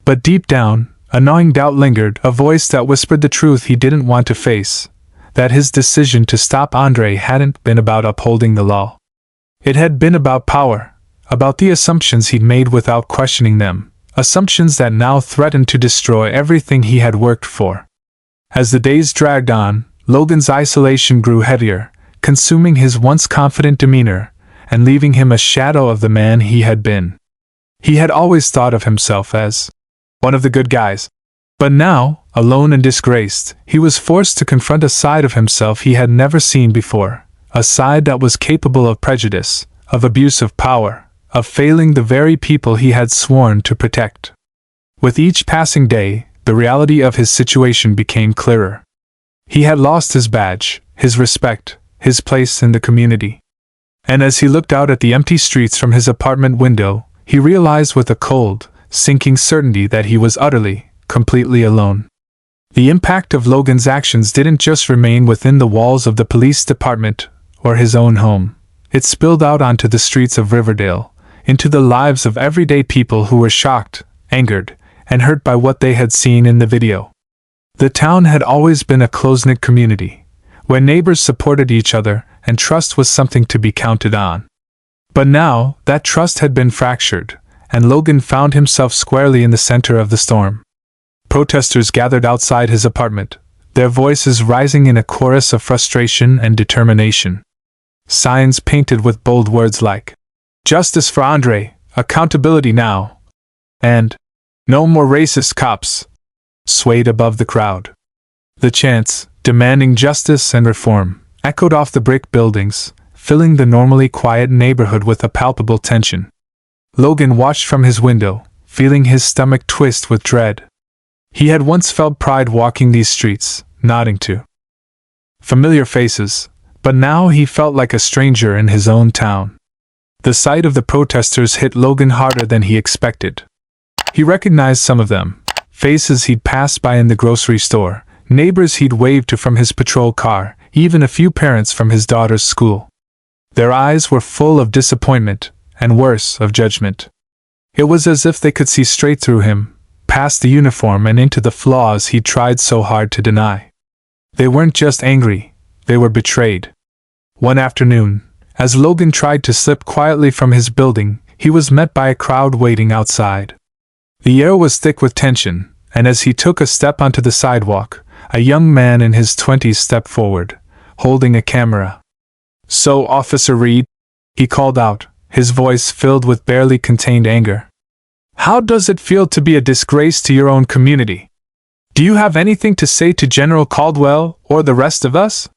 [SPEAKER 1] But deep down, a gnawing doubt lingered, a voice that whispered the truth he didn't want to face, that his decision to stop Andre hadn't been about upholding the law. It had been about power, about the assumptions he'd made without questioning them, assumptions that now threatened to destroy everything he had worked for. As the days dragged on, Logan's isolation grew heavier, consuming his once confident demeanor, and leaving him a shadow of the man he had been. He had always thought of himself as one of the good guys. But now, alone and disgraced, he was forced to confront a side of himself he had never seen before, a side that was capable of prejudice, of abuse of power, of failing the very people he had sworn to protect. With each passing day, the reality of his situation became clearer. He had lost his badge, his respect, his place in the community. And as he looked out at the empty streets from his apartment window, he realized with a cold, sinking certainty that he was utterly, completely alone. The impact of Logan's actions didn't just remain within the walls of the police department or his own home. It spilled out onto the streets of Riverdale, into the lives of everyday people who were shocked, angered, and hurt by what they had seen in the video. The town had always been a close-knit community, where neighbors supported each other and trust was something to be counted on. But now, that trust had been fractured, and Logan found himself squarely in the center of the storm. Protesters gathered outside his apartment, their voices rising in a chorus of frustration and determination. Signs painted with bold words like, "Justice for Andre, accountability now," and "No more racist cops," swayed above the crowd. The chants, demanding justice and reform, echoed off the brick buildings, filling the normally quiet neighborhood with a palpable tension. Logan watched from his window, feeling his stomach twist with dread. He had once felt pride walking these streets, nodding to familiar faces, but now he felt like a stranger in his own town. The sight of the protesters hit Logan harder than he expected. He recognized some of them, faces he'd passed by in the grocery store, neighbors he'd waved to from his patrol car, even a few parents from his daughter's school. Their eyes were full of disappointment, and worse, of judgment. It was as if they could see straight through him, past the uniform and into the flaws he'd tried so hard to deny. They weren't just angry, they were betrayed. One afternoon, as Logan tried to slip quietly from his building, he was met by a crowd waiting outside. The air was thick with tension, and as he took a step onto the sidewalk, a young man in his 20s stepped forward, holding a camera. "So, Officer Reed," he called out, his voice filled with barely contained anger. "How does it feel to be a disgrace to your own community? Do Do you have anything to say to General Caldwell or the rest of us?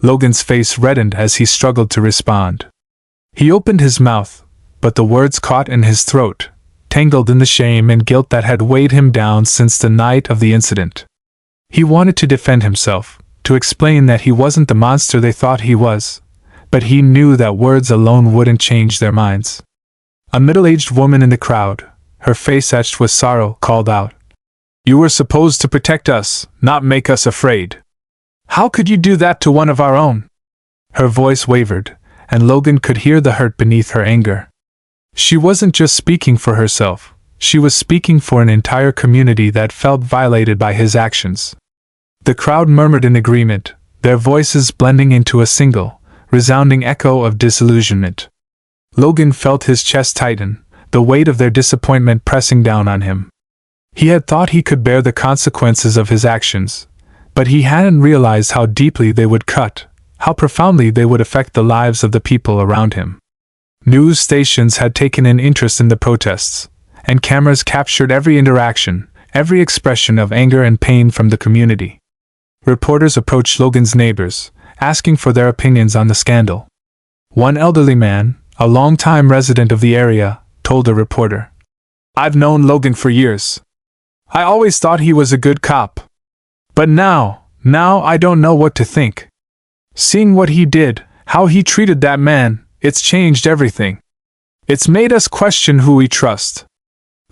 [SPEAKER 1] Logan's face reddened as he struggled to respond. He opened his mouth, but the words caught in his throat, tangled in the shame and guilt that had weighed him down since the night of the incident. He wanted to defend himself, to explain that he wasn't the monster they thought he was, but he knew that words alone wouldn't change their minds. A middle-aged woman in the crowd, her face etched with sorrow, called out, "You were supposed to protect us, not make us afraid. How could you do that to one of our own?" Her voice wavered, and Logan could hear the hurt beneath her anger. She wasn't just speaking for herself, she was speaking for an entire community that felt violated by his actions. The crowd murmured in agreement, their voices blending into a single, resounding echo of disillusionment. Logan felt his chest tighten, the weight of their disappointment pressing down on him. He had thought he could bear the consequences of his actions, but he hadn't realized how deeply they would cut, how profoundly they would affect the lives of the people around him. News stations had taken an interest in the protests, and cameras captured every interaction, every expression of anger and pain from the community. Reporters approached Logan's neighbors, asking for their opinions on the scandal. One elderly man, a longtime resident of the area, told a reporter, "I've known Logan for years. I always thought he was a good cop. But now I don't know what to think. Seeing what he did, how he treated that man, it's changed everything. It's made us question who we trust."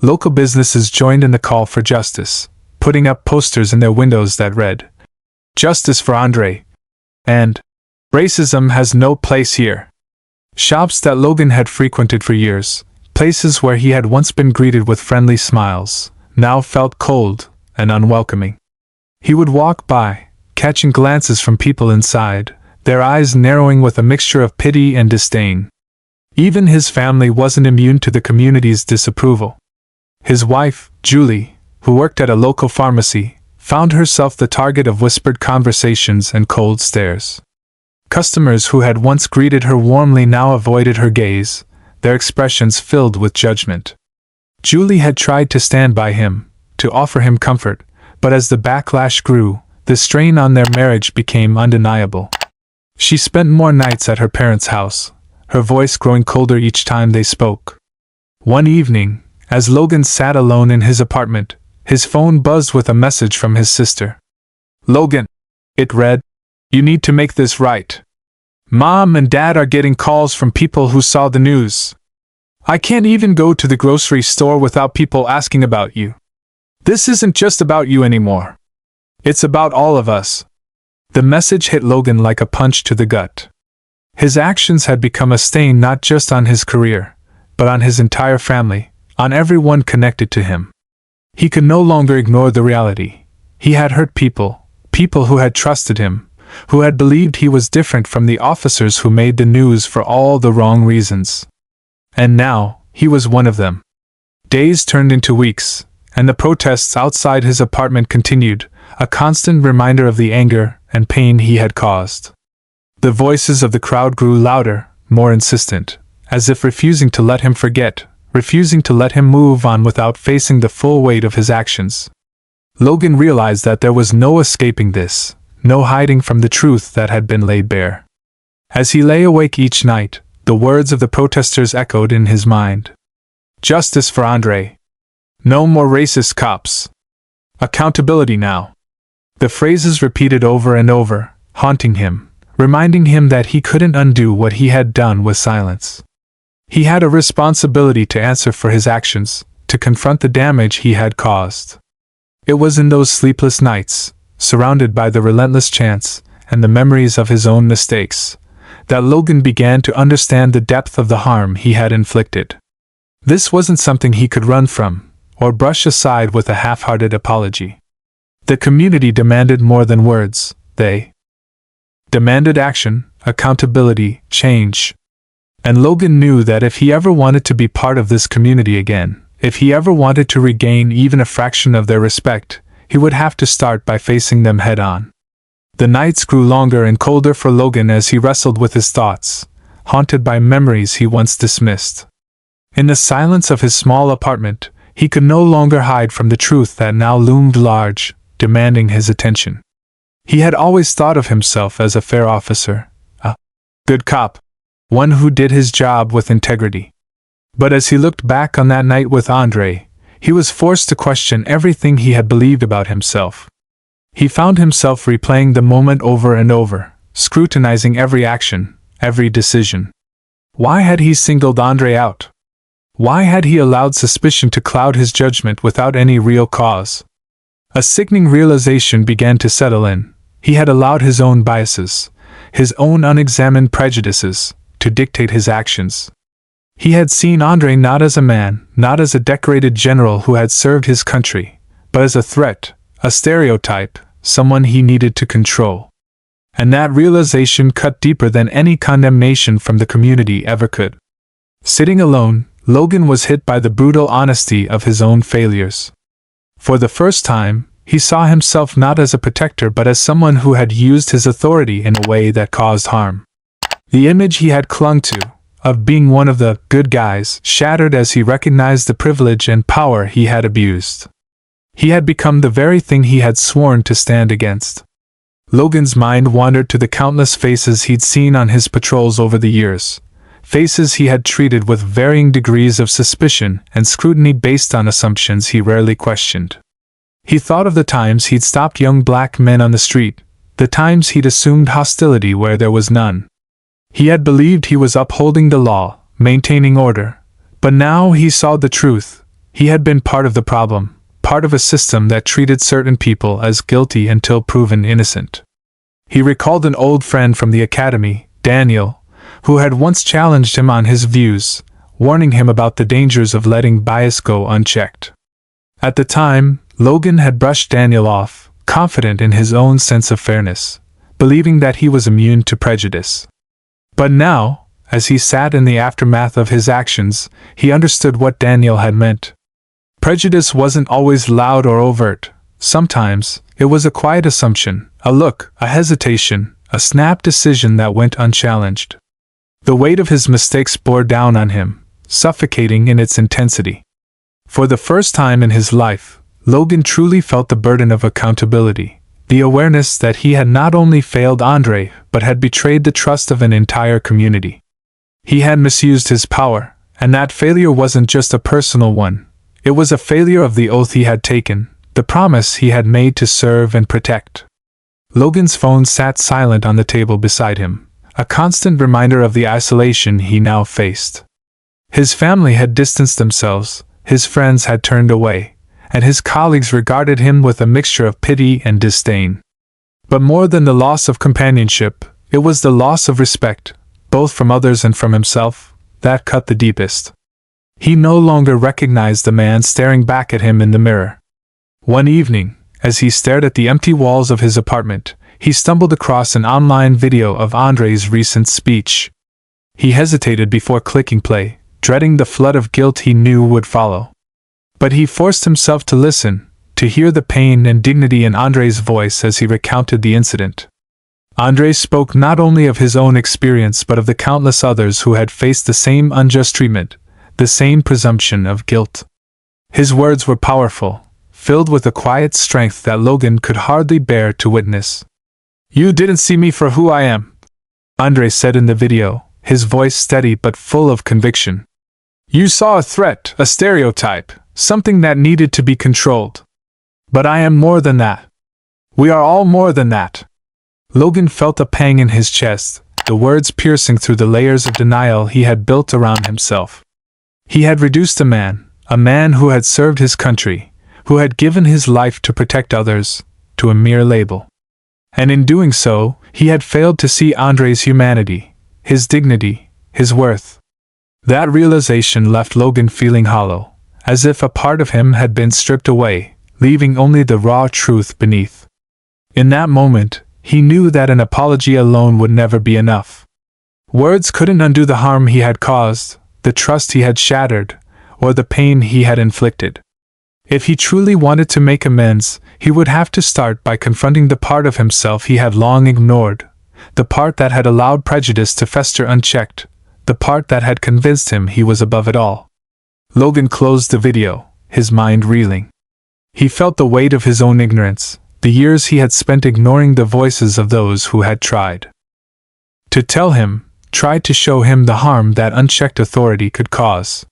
[SPEAKER 1] Local businesses joined in the call for justice, putting up posters in their windows that read, "Justice for Andre," and "Racism has no place here." Shops that Logan had frequented for years, places where he had once been greeted with friendly smiles, now felt cold and unwelcoming. He would walk by, catching glances from people inside, their eyes narrowing with a mixture of pity and disdain. Even his family wasn't immune to the community's disapproval. His wife, Julie, who worked at a local pharmacy, found herself the target of whispered conversations and cold stares. Customers who had once greeted her warmly now avoided her gaze, their expressions filled with judgment. Julie had tried to stand by him, to offer him comfort, but as the backlash grew, the strain on their marriage became undeniable. She spent more nights at her parents' house, her voice growing colder each time they spoke. One evening, as Logan sat alone in his apartment, his phone buzzed with a message from his sister. "Logan," it read, "you need to make this right. Mom and Dad are getting calls from people who saw the news. I can't even go to the grocery store without people asking about you. This isn't just about you anymore. It's about all of us." The message hit Logan like a punch to the gut. His actions had become a stain not just on his career, but on his entire family, on everyone connected to him. He could no longer ignore the reality. He had hurt people who had trusted him, who had believed he was different from the officers who made the news for all the wrong reasons. And now, he was one of them. Days turned into weeks, and the protests outside his apartment continued, a constant reminder of the anger and pain he had caused. The voices of the crowd grew louder, more insistent, as if refusing to let him forget, refusing to let him move on without facing the full weight of his actions. Logan realized that there was no escaping this, no hiding from the truth that had been laid bare. As he lay awake each night, the words of the protesters echoed in his mind. "Justice for Andre. No more racist cops. Accountability now." The phrases repeated over and over, haunting him, reminding him that he couldn't undo what he had done with silence. He had a responsibility to answer for his actions, to confront the damage he had caused. It was in those sleepless nights, surrounded by the relentless chants and the memories of his own mistakes, that Logan began to understand the depth of the harm he had inflicted. This wasn't something he could run from, or brush aside with a half-hearted apology. The community demanded more than words. They demanded action, accountability, change. And Logan knew that if he ever wanted to be part of this community again, if he ever wanted to regain even a fraction of their respect, he would have to start by facing them head-on. The nights grew longer and colder for Logan as he wrestled with his thoughts, haunted by memories he once dismissed. In the silence of his small apartment, he could no longer hide from the truth that now loomed large, demanding his attention. He had always thought of himself as a fair officer, a good cop, one who did his job with integrity. But as he looked back on that night with Andre, he was forced to question everything he had believed about himself. He found himself replaying the moment over and over, scrutinizing every action, every decision. Why had he singled Andre out? Why had he allowed suspicion to cloud his judgment without any real cause? A sickening realization began to settle in. He had allowed his own biases, his own unexamined prejudices, to dictate his actions. He had seen Andre not as a man, not as a decorated general who had served his country, but as a threat, a stereotype, someone he needed to control. And that realization cut deeper than any condemnation from the community ever could. Sitting alone, Logan was hit by the brutal honesty of his own failures. For the first time, he saw himself not as a protector but as someone who had used his authority in a way that caused harm. The image he had clung to, of being one of the good guys, shattered as he recognized the privilege and power he had abused. He had become the very thing he had sworn to stand against. Logan's mind wandered to the countless faces he'd seen on his patrols over the years, faces he had treated with varying degrees of suspicion and scrutiny based on assumptions he rarely questioned. He thought of the times he'd stopped young black men on the street, the times he'd assumed hostility where there was none. He had believed he was upholding the law, maintaining order, but now he saw the truth. He had been part of the problem, part of a system that treated certain people as guilty until proven innocent. He recalled an old friend from the academy, Daniel, who had once challenged him on his views, warning him about the dangers of letting bias go unchecked. At the time, Logan had brushed Daniel off, confident in his own sense of fairness, believing that he was immune to prejudice. But now, as he sat in the aftermath of his actions, he understood what Daniel had meant. Prejudice wasn't always loud or overt. Sometimes, it was a quiet assumption, a look, a hesitation, a snap decision that went unchallenged. The weight of his mistakes bore down on him, suffocating in its intensity. For the first time in his life, Logan truly felt the burden of accountability, the awareness that he had not only failed Andre, but had betrayed the trust of an entire community. He had misused his power, and that failure wasn't just a personal one. It was a failure of the oath he had taken, the promise he had made to serve and protect. Logan's phone sat silent on the table beside him, a constant reminder of the isolation he now faced. His family had distanced themselves, his friends had turned away, and his colleagues regarded him with a mixture of pity and disdain. But more than the loss of companionship, it was the loss of respect, both from others and from himself, that cut the deepest. He no longer recognized the man staring back at him in the mirror. One evening, as he stared at the empty walls of his apartment, he stumbled across an online video of Andre's recent speech. He hesitated before clicking play, dreading the flood of guilt he knew would follow. But he forced himself to listen, to hear the pain and dignity in Andre's voice as he recounted the incident. Andre spoke not only of his own experience but of the countless others who had faced the same unjust treatment, the same presumption of guilt. His words were powerful, filled with a quiet strength that Logan could hardly bear to witness. "You didn't see me for who I am," Andre said in the video, his voice steady but full of conviction. "You saw a threat, a stereotype, something that needed to be controlled. But I am more than that. We are all more than that." Logan felt a pang in his chest, the words piercing through the layers of denial he had built around himself. He had reduced a man who had served his country, who had given his life to protect others, to a mere label. And in doing so, he had failed to see Andre's humanity, his dignity, his worth. That realization left Logan feeling hollow, as if a part of him had been stripped away, leaving only the raw truth beneath. In that moment, he knew that an apology alone would never be enough. Words couldn't undo the harm he had caused, the trust he had shattered, or the pain he had inflicted. If he truly wanted to make amends, he would have to start by confronting the part of himself he had long ignored, the part that had allowed prejudice to fester unchecked, the part that had convinced him he was above it all. Logan closed the video, his mind reeling. He felt the weight of his own ignorance, the years he had spent ignoring the voices of those who had tried to tell him, tried to show him the harm that unchecked authority could cause.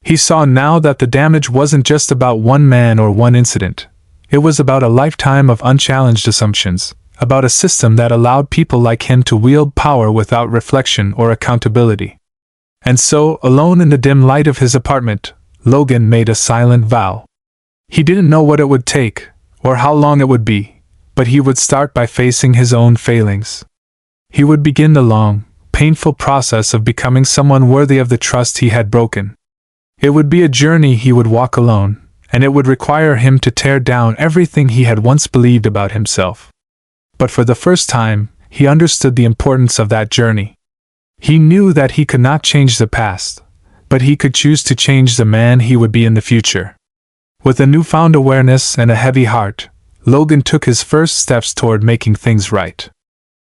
[SPEAKER 1] He saw now that the damage wasn't just about one man or one incident. It was about a lifetime of unchallenged assumptions, about a system that allowed people like him to wield power without reflection or accountability. And so, alone in the dim light of his apartment, Logan made a silent vow. He didn't know what it would take, or how long it would be, but he would start by facing his own failings. He would begin the long, painful process of becoming someone worthy of the trust he had broken. It would be a journey he would walk alone, and it would require him to tear down everything he had once believed about himself. But for the first time, he understood the importance of that journey. He knew that he could not change the past, but he could choose to change the man he would be in the future. With a newfound awareness and a heavy heart, Logan took his first steps toward making things right.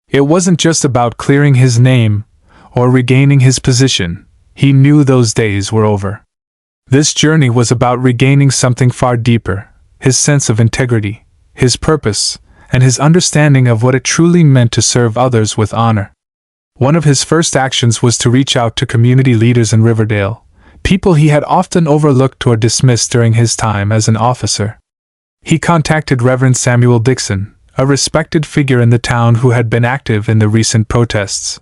[SPEAKER 1] It wasn't just about clearing his name or regaining his position. He knew those days were over. This journey was about regaining something far deeper, his sense of integrity, his purpose, and his understanding of what it truly meant to serve others with honor. One of his first actions was to reach out to community leaders in Riverdale, people he had often overlooked or dismissed during his time as an officer. He contacted Reverend Samuel Dixon, a respected figure in the town who had been active in the recent protests.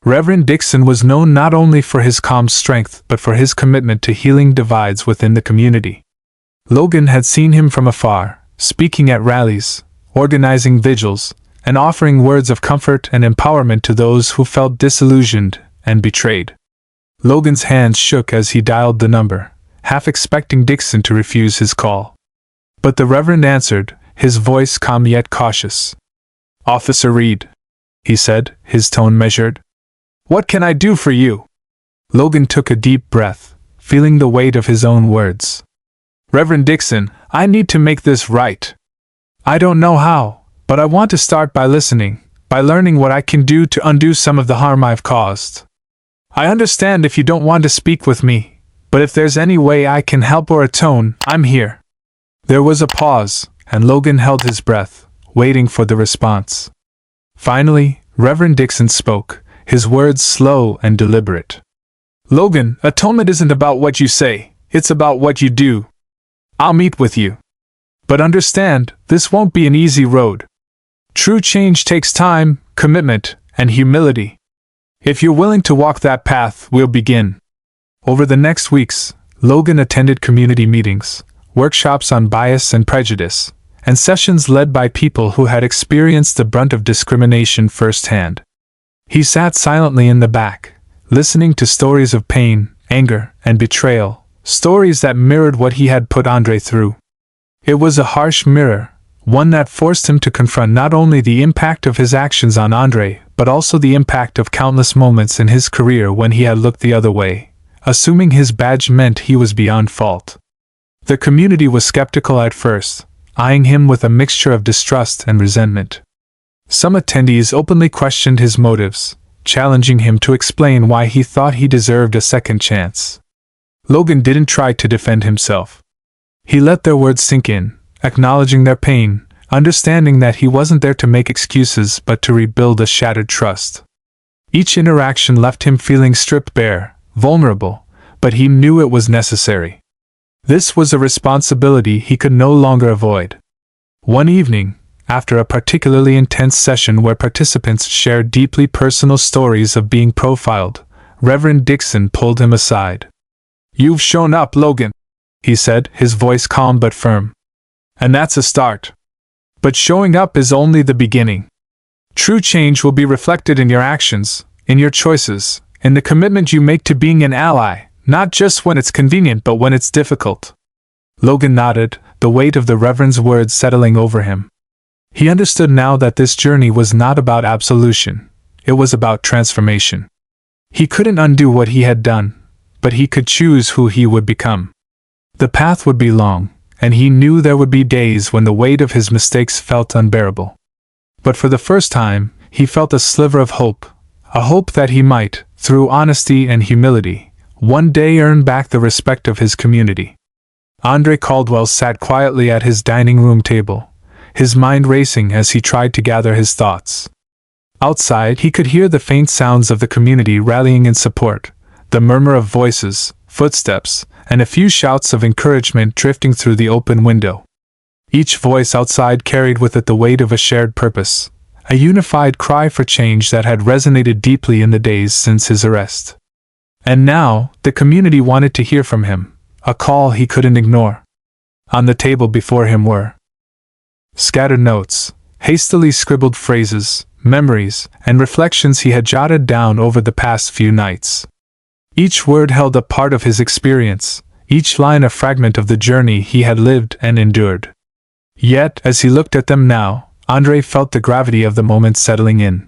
[SPEAKER 1] Reverend Dixon was known not only for his calm strength but for his commitment to healing divides within the community. Logan had seen him from afar, speaking at rallies, organizing vigils, and offering words of comfort and empowerment to those who felt disillusioned and betrayed. Logan's hands shook as he dialed the number, half expecting Dixon to refuse his call. But the Reverend answered, his voice calm yet cautious. "Officer Reed," he said, his tone measured. "What can I do for you?" Logan took a deep breath, feeling the weight of his own words. "Reverend Dixon, I need to make this right. I don't know how, but I want to start by listening, by learning what I can do to undo some of the harm I've caused. I understand if you don't want to speak with me, but if there's any way I can help or atone, I'm here." There was a pause, and Logan held his breath, waiting for the response. Finally, Reverend Dixon spoke, his words slow and deliberate. "Logan, atonement isn't about what you say, it's about what you do. I'll meet with you. But understand, this won't be an easy road. True change takes time, commitment, and humility. If you're willing to walk that path, we'll begin." Over the next weeks, Logan attended community meetings, workshops on bias and prejudice, and sessions led by people who had experienced the brunt of discrimination firsthand. He sat silently in the back, listening to stories of pain, anger, and betrayal, stories that mirrored what he had put Andre through. It was a harsh mirror, one that forced him to confront not only the impact of his actions on Andre, but also the impact of countless moments in his career when he had looked the other way, assuming his badge meant he was beyond fault. The community was skeptical at first, eyeing him with a mixture of distrust and resentment. Some attendees openly questioned his motives, challenging him to explain why he thought he deserved a second chance. Logan didn't try to defend himself. He let their words sink in, acknowledging their pain, understanding that he wasn't there to make excuses but to rebuild a shattered trust. Each interaction left him feeling stripped bare, vulnerable, but he knew it was necessary. This was a responsibility he could no longer avoid. One evening, after a particularly intense session where participants shared deeply personal stories of being profiled, Reverend Dixon pulled him aside. "You've shown up, Logan," he said, his voice calm but firm. "And that's a start. But showing up is only the beginning. True change will be reflected in your actions, in your choices, in the commitment you make to being an ally, not just when it's convenient but when it's difficult." Logan nodded, the weight of the Reverend's words settling over him. He understood now that this journey was not about absolution, it was about transformation. He couldn't undo what he had done, but he could choose who he would become. The path would be long, and he knew there would be days when the weight of his mistakes felt unbearable. But for the first time, he felt a sliver of hope, a hope that he might, through honesty and humility, one day earn back the respect of his community. Andre Caldwell sat quietly at his dining room table, his mind racing as he tried to gather his thoughts. Outside, he could hear the faint sounds of the community rallying in support, the murmur of voices, footsteps, and a few shouts of encouragement drifting through the open window. Each voice outside carried with it the weight of a shared purpose, a unified cry for change that had resonated deeply in the days since his arrest. And now, the community wanted to hear from him, a call he couldn't ignore. On the table before him were scattered notes, hastily scribbled phrases, memories, and reflections he had jotted down over the past few nights. Each word held a part of his experience, each line a fragment of the journey he had lived and endured. Yet, as he looked at them now, Andrei felt the gravity of the moment settling in.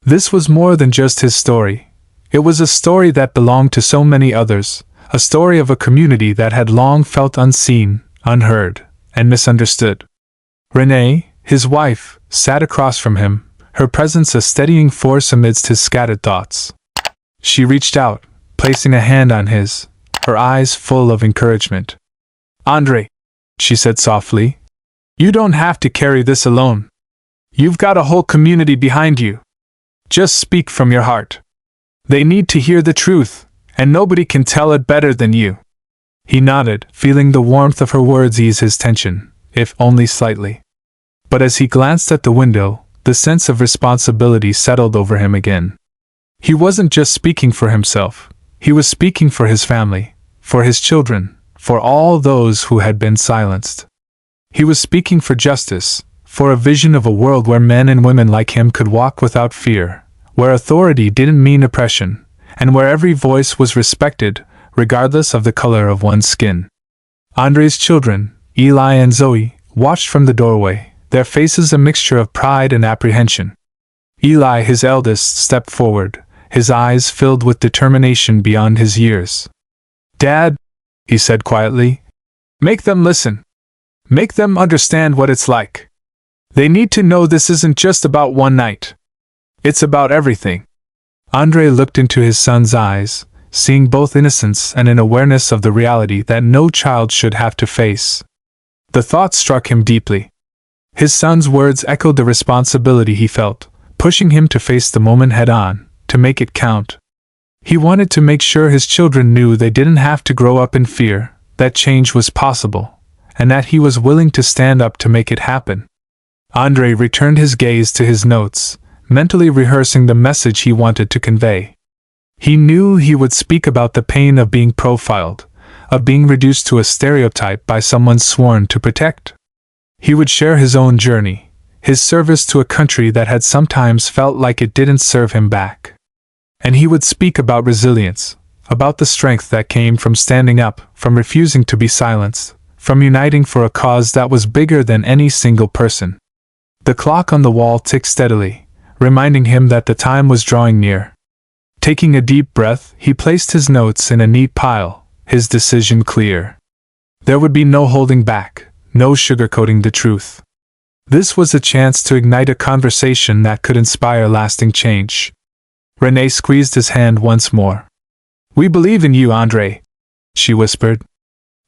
[SPEAKER 1] This was more than just his story. It was a story that belonged to so many others, a story of a community that had long felt unseen, unheard, and misunderstood. Renee, his wife, sat across from him, her presence a steadying force amidst his scattered thoughts. She reached out, placing a hand on his, her eyes full of encouragement. "Andrei," she said softly, "you don't have to carry this alone. You've got a whole community behind you. Just speak from your heart. They need to hear the truth, and nobody can tell it better than you." He nodded, feeling the warmth of her words ease his tension, if only slightly. But as he glanced at the window, the sense of responsibility settled over him again. He wasn't just speaking for himself, he was speaking for his family, for his children, for all those who had been silenced. He was speaking for justice, for a vision of a world where men and women like him could walk without fear, where authority didn't mean oppression, and where every voice was respected, regardless of the color of one's skin. Andrei's children, Eli and Zoe, watched from the doorway, their faces a mixture of pride and apprehension. Eli, his eldest, stepped forward, his eyes filled with determination beyond his years. "Dad," he said quietly, "make them listen. Make them understand what it's like. They need to know this isn't just about one night. It's about everything." Andrei looked into his son's eyes, seeing both innocence and an awareness of the reality that no child should have to face. The thought struck him deeply. His son's words echoed the responsibility he felt, pushing him to face the moment head-on, to make it count. He wanted to make sure his children knew they didn't have to grow up in fear, that change was possible, and that he was willing to stand up to make it happen. Andrei returned his gaze to his notes, mentally rehearsing the message he wanted to convey. He knew he would speak about the pain of being profiled, of being reduced to a stereotype by someone sworn to protect. He would share his own journey, his service to a country that had sometimes felt like it didn't serve him back. And he would speak about resilience, about the strength that came from standing up, from refusing to be silenced, from uniting for a cause that was bigger than any single person. The clock on the wall ticked steadily, reminding him that the time was drawing near. Taking a deep breath, he placed his notes in a neat pile, his decision clear. There would be no holding back, no sugarcoating the truth. This was a chance to ignite a conversation that could inspire lasting change. Renee squeezed his hand once more. "We believe in you, Andrei," she whispered.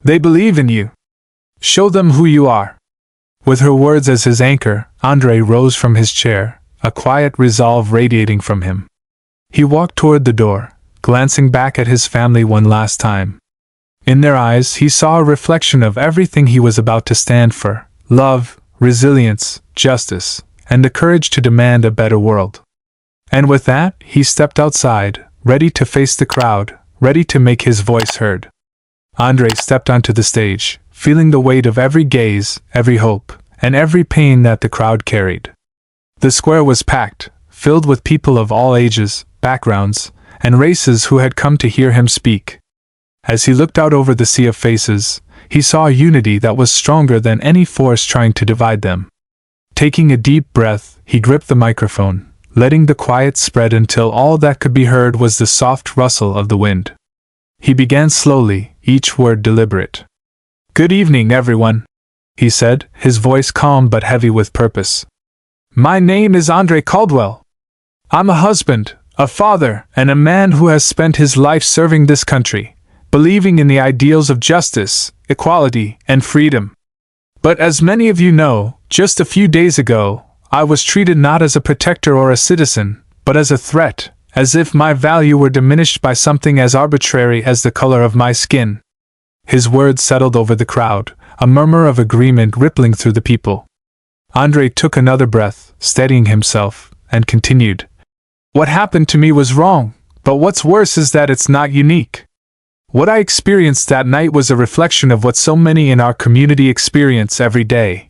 [SPEAKER 1] "They believe in you. Show them who you are." With her words as his anchor, Andrei rose from his chair, a quiet resolve radiating from him. He walked toward the door, glancing back at his family one last time. In their eyes he saw a reflection of everything he was about to stand for: love, resilience, justice, and the courage to demand a better world. And with that, he stepped outside, ready to face the crowd, ready to make his voice heard. Andrei stepped onto the stage, feeling the weight of every gaze, every hope, and every pain that the crowd carried. The square was packed, filled with people of all ages, backgrounds, and races who had come to hear him speak. As he looked out over the sea of faces, he saw a unity that was stronger than any force trying to divide them. Taking a deep breath, he gripped the microphone, letting the quiet spread until all that could be heard was the soft rustle of the wind. He began slowly, each word deliberate. "Good evening, everyone," he said, his voice calm but heavy with purpose. "My name is Andrei Caldwell. I'm a husband, a father, and a man who has spent his life serving this country, believing in the ideals of justice, equality, and freedom. But as many of you know, Just a few days ago, I was treated not as a protector or a citizen, but as a threat, as if my value were diminished by something as arbitrary as the color of my skin." His words settled over the crowd, a murmur of agreement rippling through the people. Andre took another breath, steadying himself, and continued. "What happened to me was wrong, but what's worse is that it's not unique. What I experienced that night was a reflection of what so many in our community experience every day.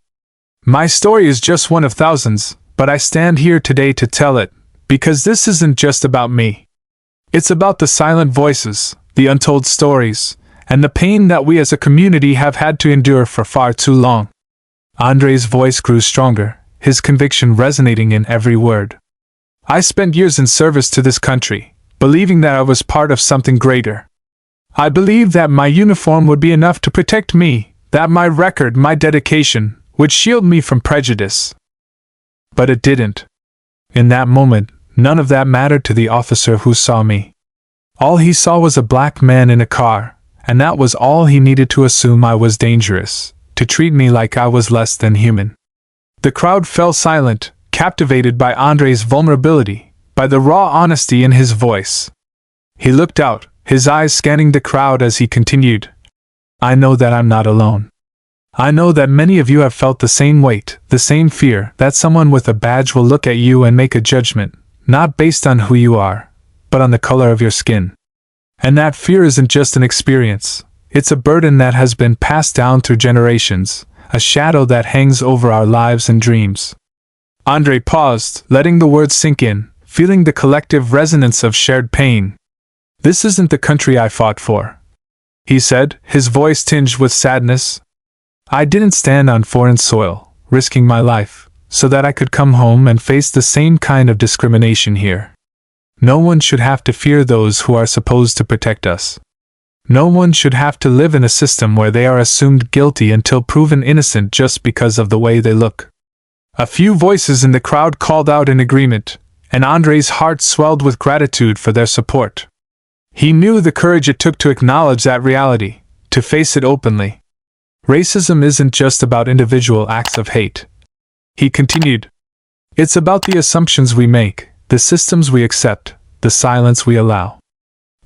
[SPEAKER 1] My story is just one of thousands, but I stand here today to tell it, because this isn't just about me. It's about the silent voices, the untold stories, and the pain that we as a community have had to endure for far too long." Andre's voice grew stronger, his conviction resonating in every word. "I spent years in service to this country, believing that I was part of something greater. I believed that my uniform would be enough to protect me, that my record, my dedication, would shield me from prejudice. But it didn't. In that moment, none of that mattered to the officer who saw me. All he saw was a black man in a car, and that was all he needed to assume I was dangerous, to treat me like I was less than human." The crowd fell silent, captivated by Andre's vulnerability, by the raw honesty in his voice. He looked out, his eyes scanning the crowd as he continued. "I know that I'm not alone. I know that many of you have felt the same weight, the same fear, that someone with a badge will look at you and make a judgment, not based on who you are, but on the color of your skin. And that fear isn't just an experience, it's a burden that has been passed down through generations, a shadow that hangs over our lives and dreams." Andre paused, letting the words sink in, feeling the collective resonance of shared pain. "This isn't the country I fought for," he said, his voice tinged with sadness. "I didn't stand on foreign soil, risking my life, so that I could come home and face the same kind of discrimination here. No one should have to fear those who are supposed to protect us. No one should have to live in a system where they are assumed guilty until proven innocent just because of the way they look." A few voices in the crowd called out in agreement, and Andre's heart swelled with gratitude for their support. He knew the courage it took to acknowledge that reality, to face it openly. "Racism isn't just about individual acts of hate," he continued. "It's about the assumptions we make, the systems we accept, the silence we allow.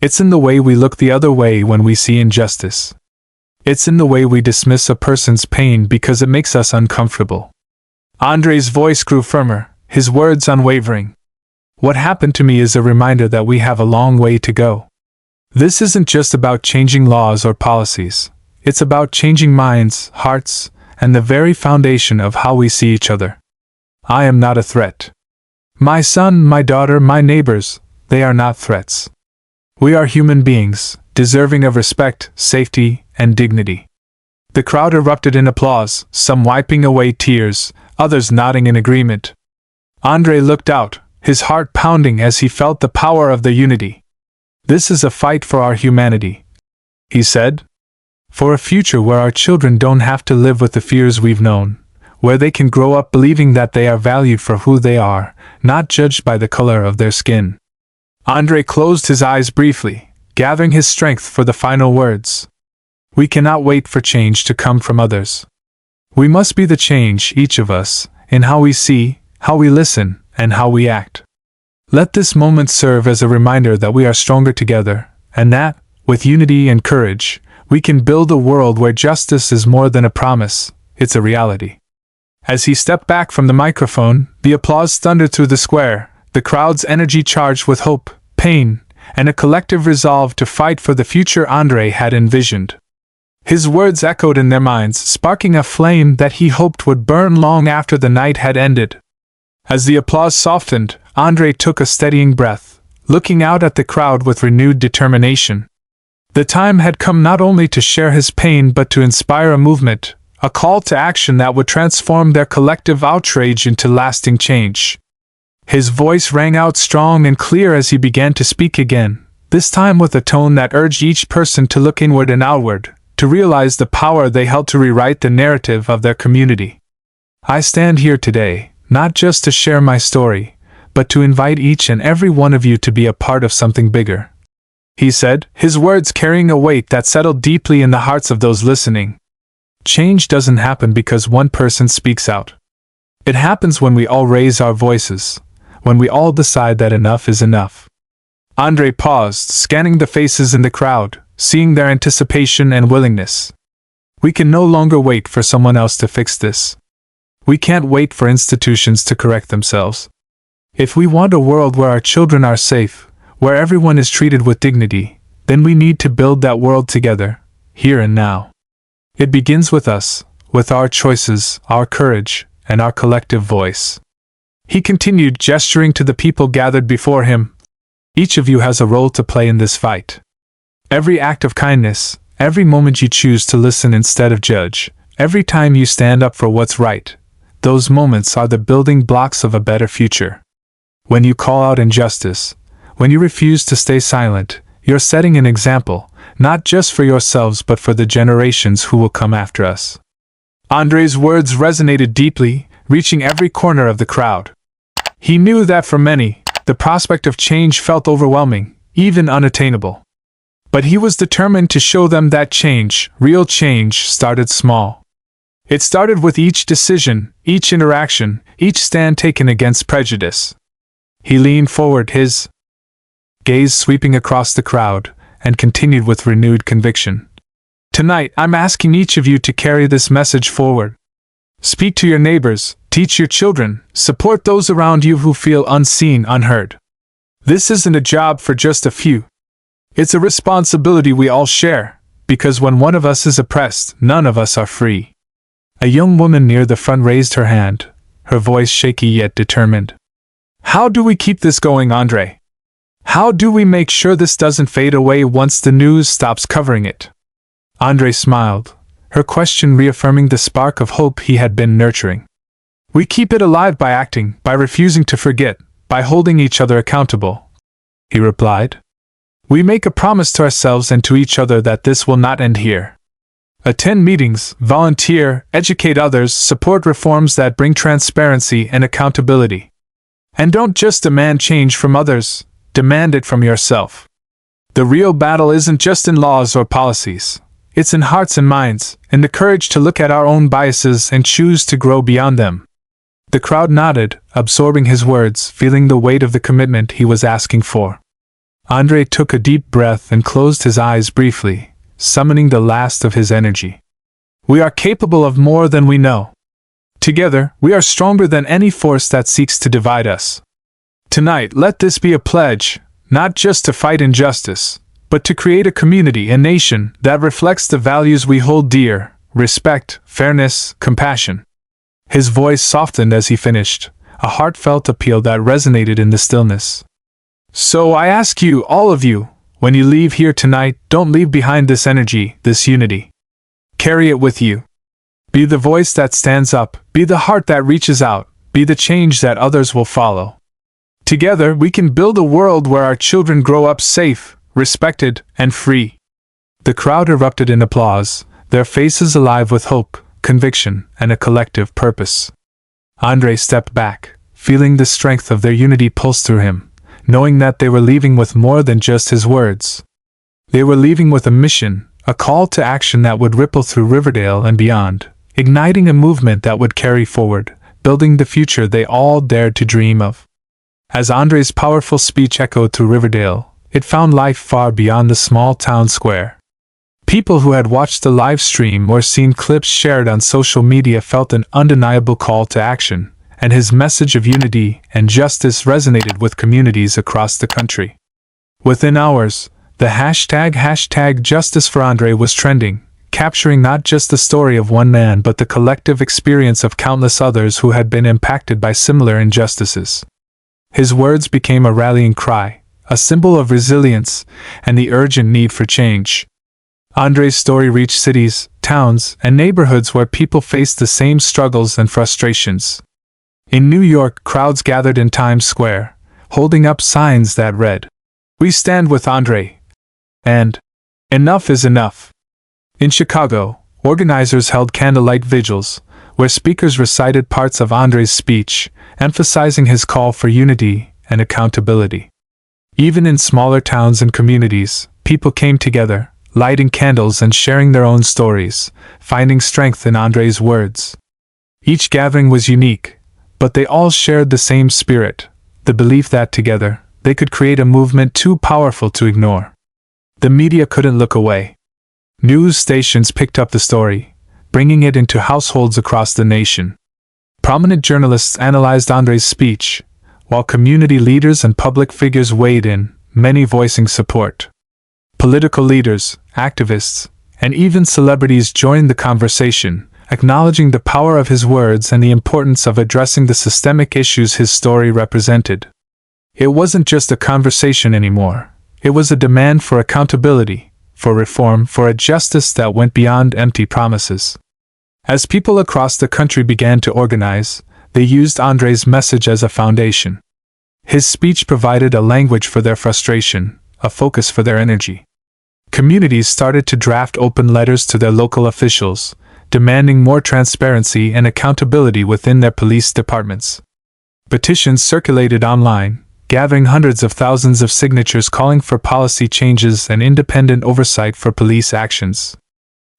[SPEAKER 1] It's in the way we look the other way when we see injustice. It's in the way we dismiss a person's pain because it makes us uncomfortable." Andre's voice grew firmer, his words unwavering. "What happened to me is a reminder that we have a long way to go. This isn't just about changing laws or policies. It's about changing minds, hearts, and the very foundation of how we see each other. I am not a threat. My son, my daughter, my neighbors, they are not threats. We are human beings, deserving of respect, safety, and dignity." The crowd erupted in applause, some wiping away tears, others nodding in agreement. Andre looked out, his heart pounding as he felt the power of the unity. "This is a fight for our humanity," he said. "For a future where our children don't have to live with the fears we've known, where they can grow up believing that they are valued for who they are, not judged by the color of their skin." Andre closed his eyes briefly, gathering his strength for the final words. "We cannot wait for change to come from others. We must be the change, each of us, in how we see, how we listen, and how we act. Let this moment serve as a reminder that we are stronger together, and that, with unity and courage, we can build a world where justice is more than a promise, it's a reality." As he stepped back from the microphone, the applause thundered through the square, the crowd's energy charged with hope, pain, and a collective resolve to fight for the future Andre had envisioned. His words echoed in their minds, sparking a flame that he hoped would burn long after the night had ended. As the applause softened, Andre took a steadying breath, looking out at the crowd with renewed determination. The time had come not only to share his pain but to inspire a movement, a call to action that would transform their collective outrage into lasting change. His voice rang out strong and clear as he began to speak again, this time with a tone that urged each person to look inward and outward, to realize the power they held to rewrite the narrative of their community. "I stand here today, not just to share my story, but to invite each and every one of you to be a part of something bigger," he said, his words carrying a weight that settled deeply in the hearts of those listening. "Change doesn't happen because one person speaks out. It happens when we all raise our voices, when we all decide that enough is enough. Andre paused, scanning the faces in the crowd, seeing their anticipation and willingness. We can no longer wait for someone else to fix this. We can't wait for institutions to correct themselves. If we want a world where our children are safe, where everyone is treated with dignity, then we need to build that world together, here and now. It begins with us, with our choices, our courage, and our collective voice. He continued, gesturing to the people gathered before him. Each of you has a role to play in this fight. Every act of kindness, every moment you choose to listen instead of judge, every time you stand up for what's right, those moments are the building blocks of a better future. When you call out injustice, when you refuse to stay silent, you're setting an example, not just for yourselves but for the generations who will come after us. Andre's words resonated deeply, reaching every corner of the crowd. He knew that for many, the prospect of change felt overwhelming, even unattainable. But he was determined to show them that change, real change, started small. It started with each decision, each interaction, each stand taken against prejudice. He leaned forward, his gaze sweeping across the crowd, and continued with renewed conviction. Tonight, I'm asking each of you to carry this message forward. Speak to your neighbors, teach your children, support those around you who feel unseen, unheard. This isn't a job for just a few. It's a responsibility we all share, because when one of us is oppressed, none of us are free. A young woman near the front raised her hand, her voice shaky yet determined. How do we keep this going, Andre? How do we make sure this doesn't fade away once the news stops covering it? Andre smiled, her question reaffirming the spark of hope he had been nurturing. We keep it alive by acting, by refusing to forget, by holding each other accountable, he replied. We make a promise to ourselves and to each other that this will not end here. Attend meetings, volunteer, educate others, support reforms that bring transparency and accountability. And don't just demand change from others, demand it from yourself. The real battle isn't just in laws or policies. It's in hearts and minds, in the courage to look at our own biases and choose to grow beyond them. The crowd nodded, absorbing his words, feeling the weight of the commitment he was asking for. Andre took a deep breath and closed his eyes briefly, summoning the last of his energy. We are capable of more than we know. Together, we are stronger than any force that seeks to divide us. Tonight, let this be a pledge, not just to fight injustice, but to create a community, a nation, that reflects the values we hold dear: respect, fairness, compassion. His voice softened as he finished, a heartfelt appeal that resonated in the stillness. So I ask you, all of you, when you leave here tonight, don't leave behind this energy, this unity. Carry it with you. Be the voice that stands up, be the heart that reaches out, be the change that others will follow. Together, we can build a world where our children grow up safe, respected, and free. The crowd erupted in applause, their faces alive with hope, conviction, and a collective purpose. Andre stepped back, feeling the strength of their unity pulse through him, knowing that they were leaving with more than just his words. They were leaving with a mission, a call to action that would ripple through Riverdale and beyond, igniting a movement that would carry forward, building the future they all dared to dream of. As Andre's powerful speech echoed through Riverdale, it found life far beyond the small town square. People who had watched the live stream or seen clips shared on social media felt an undeniable call to action, and his message of unity and justice resonated with communities across the country. Within hours, the hashtag Justice for Andre was trending, capturing not just the story of one man but the collective experience of countless others who had been impacted by similar injustices. His words became a rallying cry, a symbol of resilience and the urgent need for change. Andre's story reached cities, towns, and neighborhoods where people faced the same struggles and frustrations. In New York, crowds gathered in Times Square, holding up signs that read, "We stand with Andre," and "Enough is enough." In Chicago, organizers held candlelight vigils, where speakers recited parts of Andre's speech, emphasizing his call for unity and accountability. Even in smaller towns and communities, people came together, lighting candles and sharing their own stories, finding strength in Andre's words. Each gathering was unique, but they all shared the same spirit, the belief that together, they could create a movement too powerful to ignore. The media couldn't look away. News stations picked up the story, bringing it into households across the nation. Prominent journalists analyzed Andre's speech, while community leaders and public figures weighed in, many voicing support. Political leaders, activists, and even celebrities joined the conversation, acknowledging the power of his words and the importance of addressing the systemic issues his story represented. It wasn't just a conversation anymore. It was a demand for accountability, for reform, for a justice that went beyond empty promises. As people across the country began to organize, they used Andre's message as a foundation. His speech provided a language for their frustration, a focus for their energy. Communities started to draft open letters to their local officials, demanding more transparency and accountability within their police departments. Petitions circulated online, gathering hundreds of thousands of signatures calling for policy changes and independent oversight for police actions.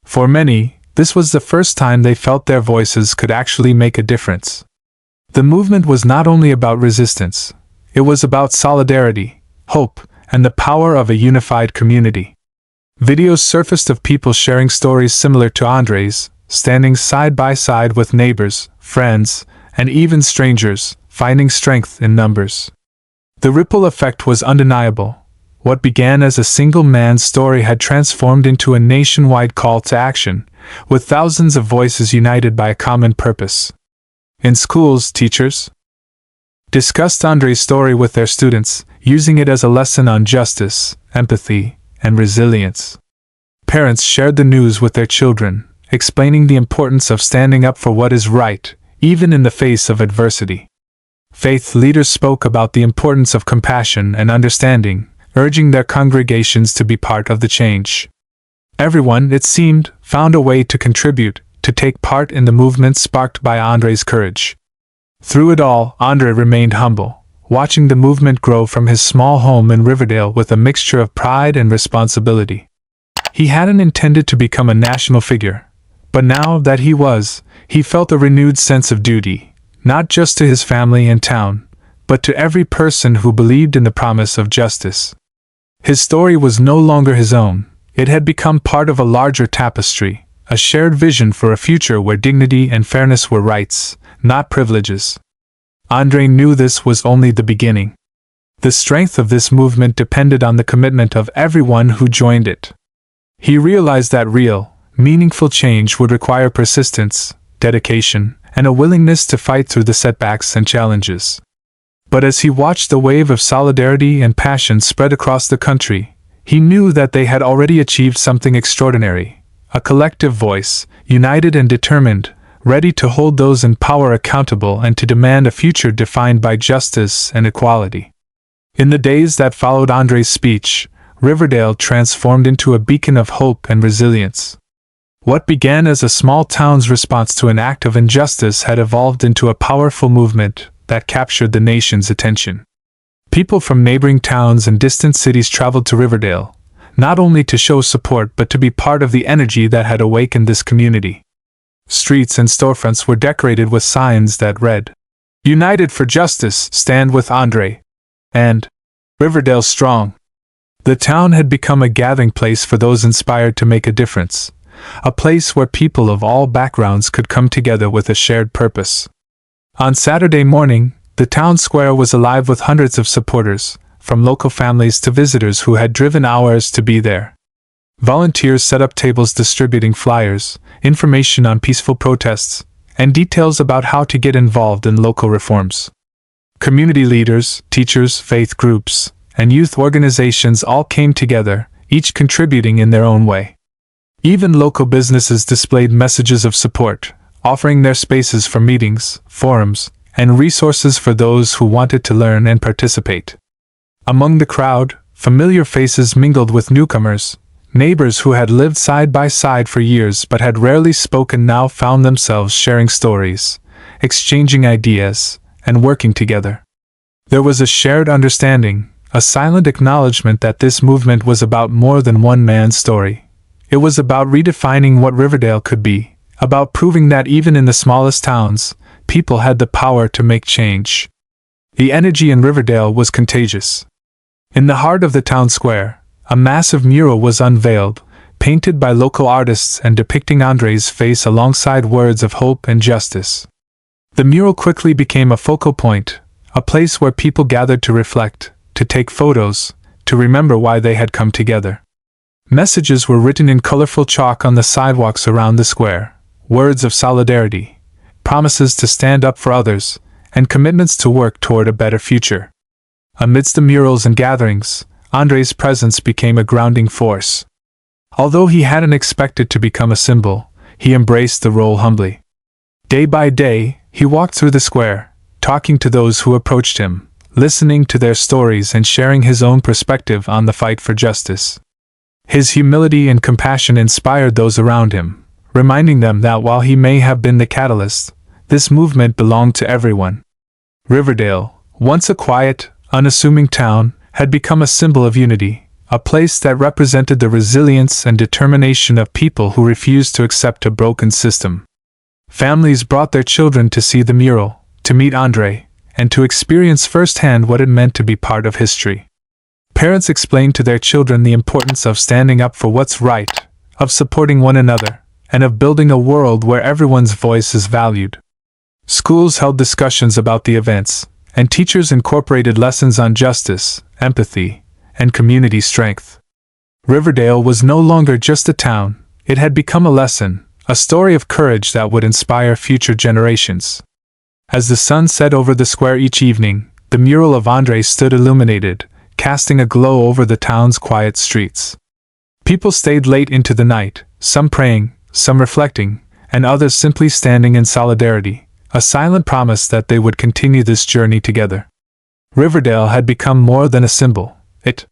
[SPEAKER 1] For many, this was the first time they felt their voices could actually make a difference. The movement was not only about resistance, it was about solidarity, hope, and the power of a unified community. Videos surfaced of people sharing stories similar to Andre's, standing side by side with neighbors, friends, and even strangers, finding strength in numbers. The ripple effect was undeniable. What began as a single man's story had transformed into a nationwide call to action, with thousands of voices united by a common purpose. In schools, teachers discussed Andre's story with their students, using it as a lesson on justice, empathy, and resilience. Parents shared the news with their children, explaining the importance of standing up for what is right, even in the face of adversity. Faith leaders spoke about the importance of compassion and understanding, urging their congregations to be part of the change. Everyone, it seemed, found a way to contribute, to take part in the movement sparked by Andre's courage. Through it all, Andre remained humble, watching the movement grow from his small home in Riverdale with a mixture of pride and responsibility. He hadn't intended to become a national figure, but now that he felt a renewed sense of duty, not just to his family and town, but to every person who believed in the promise of justice. His story was no longer his own. It had become part of a larger tapestry, a shared vision for a future where dignity and fairness were rights, not privileges. Andre knew this was only the beginning. The strength of this movement depended on the commitment of everyone who joined it. He realized that real, meaningful change would require persistence, dedication, and a willingness to fight through the setbacks and challenges. But as he watched the wave of solidarity and passion spread across the country, he knew that they had already achieved something extraordinary, a collective voice, united and determined, ready to hold those in power accountable and to demand a future defined by justice and equality. In the days that followed Andre's speech, Riverdale transformed into a beacon of hope and resilience. What began as a small town's response to an act of injustice had evolved into a powerful movement that captured the nation's attention. People from neighboring towns and distant cities traveled to Riverdale, not only to show support but to be part of the energy that had awakened this community. Streets and storefronts were decorated with signs that read, "United for Justice, Stand with Andre," and "Riverdale Strong." The town had become a gathering place for those inspired to make a difference, a place where people of all backgrounds could come together with a shared purpose. On Saturday morning, the town square was alive with hundreds of supporters, from local families to visitors who had driven hours to be there. Volunteers set up tables distributing flyers, information on peaceful protests, and details about how to get involved in local reforms. Community leaders, teachers, faith groups, and youth organizations all came together, each contributing in their own way. Even local businesses displayed messages of support, offering their spaces for meetings, forums, and resources for those who wanted to learn and participate. Among the crowd, familiar faces mingled with newcomers. Neighbors who had lived side by side for years but had rarely spoken now found themselves sharing stories, exchanging ideas, and working together. There was a shared understanding, a silent acknowledgement that this movement was about more than one man's story. It was about redefining what Riverdale could be, about proving that even in the smallest towns, people had the power to make change. The energy in Riverdale was contagious. In the heart of the town square, a massive mural was unveiled, painted by local artists and depicting Andre's face alongside words of hope and justice. The mural quickly became a focal point, a place where people gathered to reflect, to take photos, to remember why they had come together. Messages were written in colorful chalk on the sidewalks around the square, words of solidarity, promises to stand up for others, and commitments to work toward a better future. Amidst the murals and gatherings, Andre's presence became a grounding force. Although he hadn't expected to become a symbol, he embraced the role humbly. Day by day, he walked through the square, talking to those who approached him, listening to their stories and sharing his own perspective on the fight for justice. His humility and compassion inspired those around him, reminding them that while he may have been the catalyst, this movement belonged to everyone. Riverdale, once a quiet, unassuming town, had become a symbol of unity, a place that represented the resilience and determination of people who refused to accept a broken system. Families brought their children to see the mural, to meet Andre, and to experience firsthand what it meant to be part of history. Parents explained to their children the importance of standing up for what's right, of supporting one another, and of building a world where everyone's voice is valued. Schools held discussions about the events, and teachers incorporated lessons on justice, empathy, and community strength. Riverdale was no longer just a town, it had become a lesson, a story of courage that would inspire future generations. As the sun set over the square each evening, the mural of Andre stood illuminated, casting a glow over the town's quiet streets. People stayed late into the night, some praying, some reflecting, and others simply standing in solidarity, a silent promise that they would continue this journey together. Riverdale had become more than a symbol. It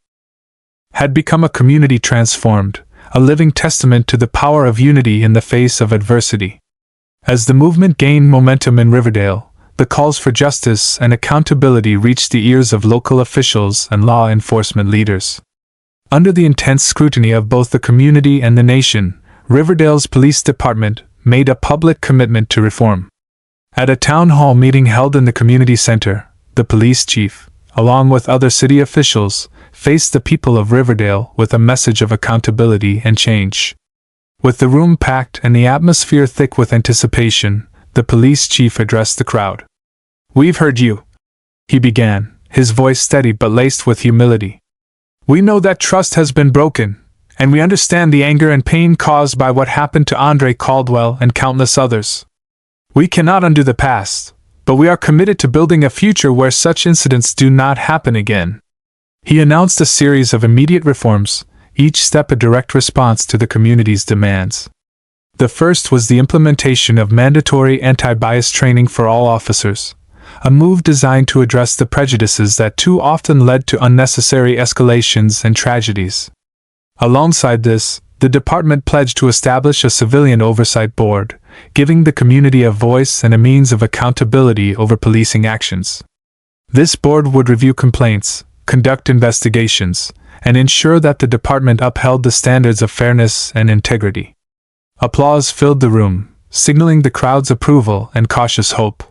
[SPEAKER 1] had become a community transformed, a living testament to the power of unity in the face of adversity. As the movement gained momentum in Riverdale, the calls for justice and accountability reached the ears of local officials and law enforcement leaders. Under the intense scrutiny of both the community and the nation, Riverdale's police department made a public commitment to reform. At a town hall meeting held in the community center, the police chief, along with other city officials, faced the people of Riverdale with a message of accountability and change. With the room packed and the atmosphere thick with anticipation, the police chief addressed the crowd. "We've heard you," he began, his voice steady but laced with humility. "We know that trust has been broken, and we understand the anger and pain caused by what happened to Andre Caldwell and countless others. We cannot undo the past, but we are committed to building a future where such incidents do not happen again." He announced a series of immediate reforms, each step a direct response to the community's demands. The first was the implementation of mandatory anti-bias training for all officers, a move designed to address the prejudices that too often led to unnecessary escalations and tragedies. Alongside this, the department pledged to establish a civilian oversight board, giving the community a voice and a means of accountability over policing actions. This board would review complaints, conduct investigations, and ensure that the department upheld the standards of fairness and integrity. Applause filled the room, signaling the crowd's approval and cautious hope.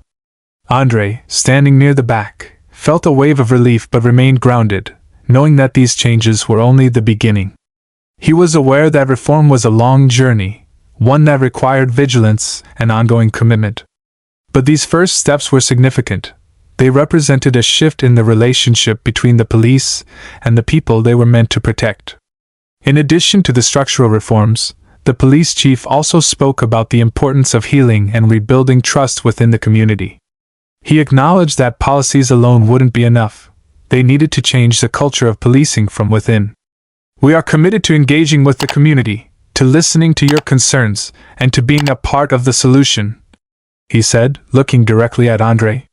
[SPEAKER 1] Andre, standing near the back, felt a wave of relief but remained grounded, knowing that these changes were only the beginning. He was aware that reform was a long journey, one that required vigilance and ongoing commitment. But these first steps were significant. They represented a shift in the relationship between the police and the people they were meant to protect. In addition to the structural reforms, the police chief also spoke about the importance of healing and rebuilding trust within the community. He acknowledged that policies alone wouldn't be enough. They needed to change the culture of policing from within. "We are committed to engaging with the community, to listening to your concerns, and to being a part of the solution," he said, looking directly at Andre.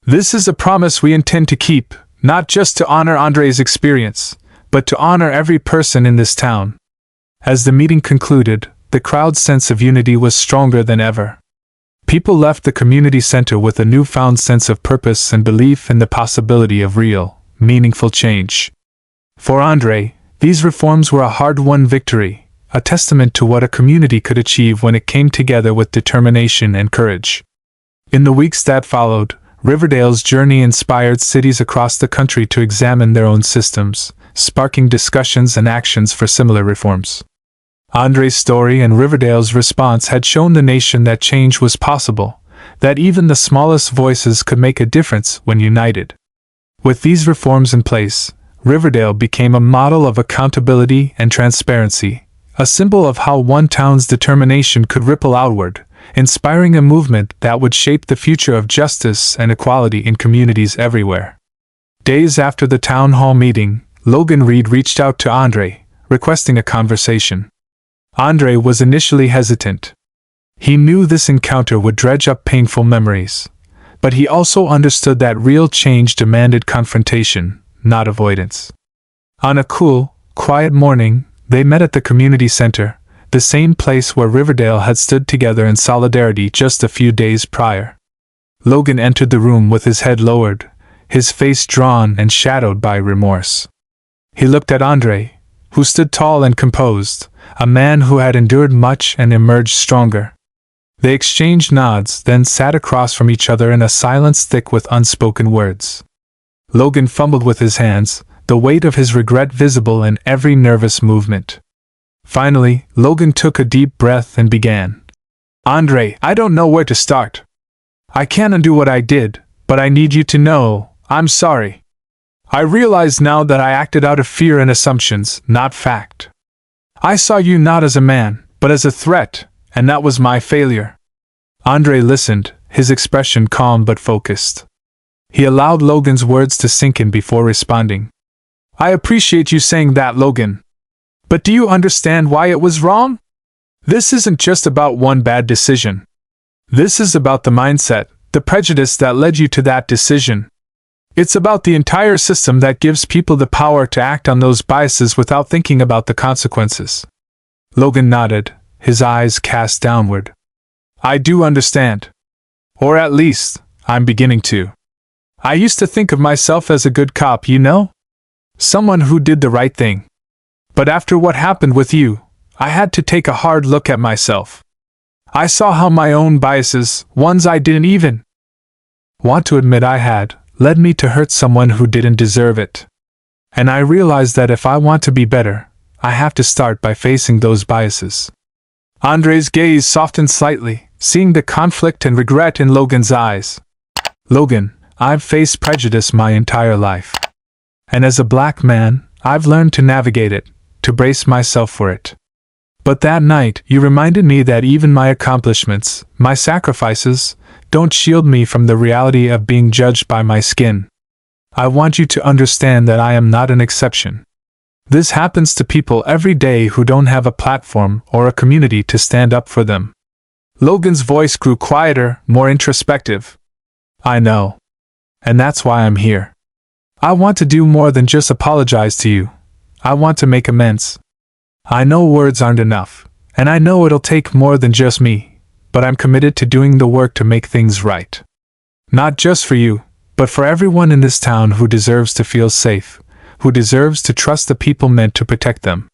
[SPEAKER 1] "This is a promise we intend to keep, not just to honor Andre's experience, but to honor every person in this town." As the meeting concluded, the crowd's sense of unity was stronger than ever. People left the community center with a newfound sense of purpose and belief in the possibility of real, meaningful change. For Andre, these reforms were a hard-won victory, a testament to what a community could achieve when it came together with determination and courage. In the weeks that followed, Riverdale's journey inspired cities across the country to examine their own systems, sparking discussions and actions for similar reforms. Andre's story and Riverdale's response had shown the nation that change was possible, that even the smallest voices could make a difference when united. With these reforms in place, Riverdale became a model of accountability and transparency, a symbol of how one town's determination could ripple outward, inspiring a movement that would shape the future of justice and equality in communities everywhere. Days after the town hall meeting, Logan Reed reached out to Andre, requesting a conversation. Andre was initially hesitant. He knew this encounter would dredge up painful memories, but he also understood that real change demanded confrontation, not avoidance. On a cool, quiet morning, they met at the community center, the same place where Riverdale had stood together in solidarity just a few days prior. Logan entered the room with his head lowered, his face drawn and shadowed by remorse. He looked at Andre, who stood tall and composed, a man who had endured much and emerged stronger. They exchanged nods, then sat across from each other in a silence thick with unspoken words. Logan fumbled with his hands, the weight of his regret visible in every nervous movement. Finally, Logan took a deep breath and began. Andre, I don't know where to start. I can't undo what I did, but I need you to know, I'm sorry. I realize now that I acted out of fear and assumptions, not fact. I saw you not as a man, but as a threat, and that was my failure. Andre listened, his expression calm but focused. He allowed Logan's words to sink in before responding. I appreciate you saying that, Logan. But do you understand why it was wrong? This isn't just about one bad decision. This is about the mindset, the prejudice that led you to that decision. It's about the entire system that gives people the power to act on those biases without thinking about the consequences. Logan nodded, his eyes cast downward. I do understand. Or at least, I'm beginning to. I used to think of myself as a good cop, you know? Someone who did the right thing. But after what happened with you, I had to take a hard look at myself. I saw how my own biases, ones I didn't even want to admit I had, led me to hurt someone who didn't deserve it. And I realized that if I want to be better, I have to start by facing those biases. Andre's gaze softened slightly, seeing the conflict and regret in Logan's eyes. Logan, I've faced prejudice my entire life. And as a black man, I've learned to navigate it, to brace myself for it. But that night, you reminded me that even my accomplishments, my sacrifices, don't shield me from the reality of being judged by my skin. I want you to understand that I am not an exception. This happens to people every day who don't have a platform or a community to stand up for them. Logan's voice grew quieter, more introspective. I know. And that's why I'm here. I want to do more than just apologize to you. I want to make amends. I know words aren't enough, and I know it'll take more than just me, but I'm committed to doing the work to make things right. Not just for you, but for everyone in this town who deserves to feel safe, who deserves to trust the people meant to protect them.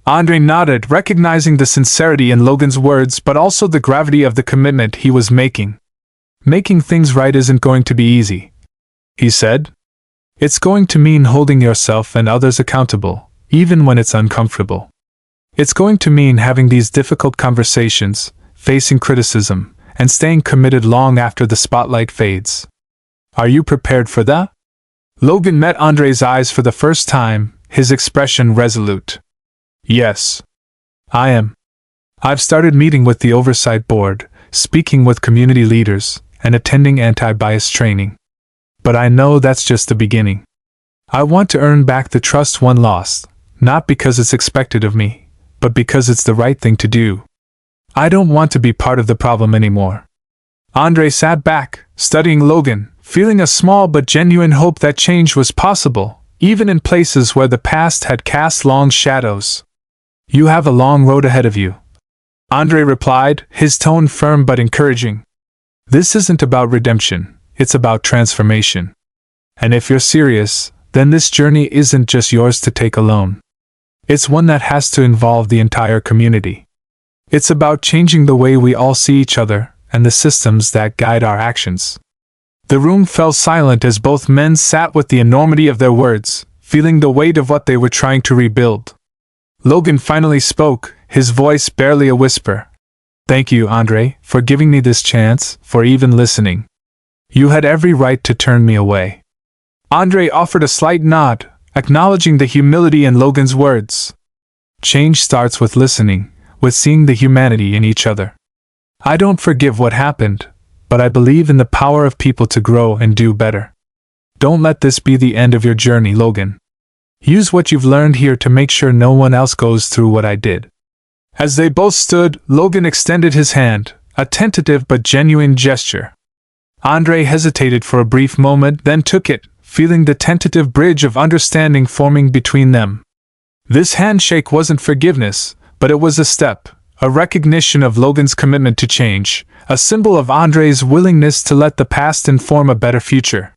[SPEAKER 1] Andre nodded, recognizing the sincerity in Logan's words but also the gravity of the commitment he was making. Making things right isn't going to be easy, he said. It's going to mean holding yourself and others accountable, even when it's uncomfortable. It's going to mean having these difficult conversations, facing criticism, and staying committed long after the spotlight fades. Are you prepared for that? Logan met Andre's eyes for the first time, his expression resolute. Yes. I am. I've started meeting with the oversight board, speaking with community leaders, and attending anti-bias training. But I know that's just the beginning. I want to earn back the trust one lost, not because it's expected of me, but because it's the right thing to do. I don't want to be part of the problem anymore. Andre sat back, studying Logan, feeling a small but genuine hope that change was possible, even in places where the past had cast long shadows. You have a long road ahead of you, Andre replied, his tone firm but encouraging. This isn't about redemption, it's about transformation. And if you're serious, then this journey isn't just yours to take alone. It's one that has to involve the entire community. It's about changing the way we all see each other, and the systems that guide our actions. The room fell silent as both men sat with the enormity of their words, feeling the weight of what they were trying to rebuild. Logan finally spoke, his voice barely a whisper. "Thank you, Andre, for giving me this chance, for even listening. You had every right to turn me away." Andre offered a slight nod, acknowledging the humility in Logan's words. Change starts with listening, with seeing the humanity in each other. I don't forgive what happened, but I believe in the power of people to grow and do better. Don't let this be the end of your journey, Logan. Use what you've learned here to make sure no one else goes through what I did. As they both stood, Logan extended his hand, a tentative but genuine gesture. Andre hesitated for a brief moment, then took it, feeling the tentative bridge of understanding forming between them. This handshake wasn't forgiveness, but it was a step, a recognition of Logan's commitment to change, a symbol of Andre's willingness to let the past inform a better future.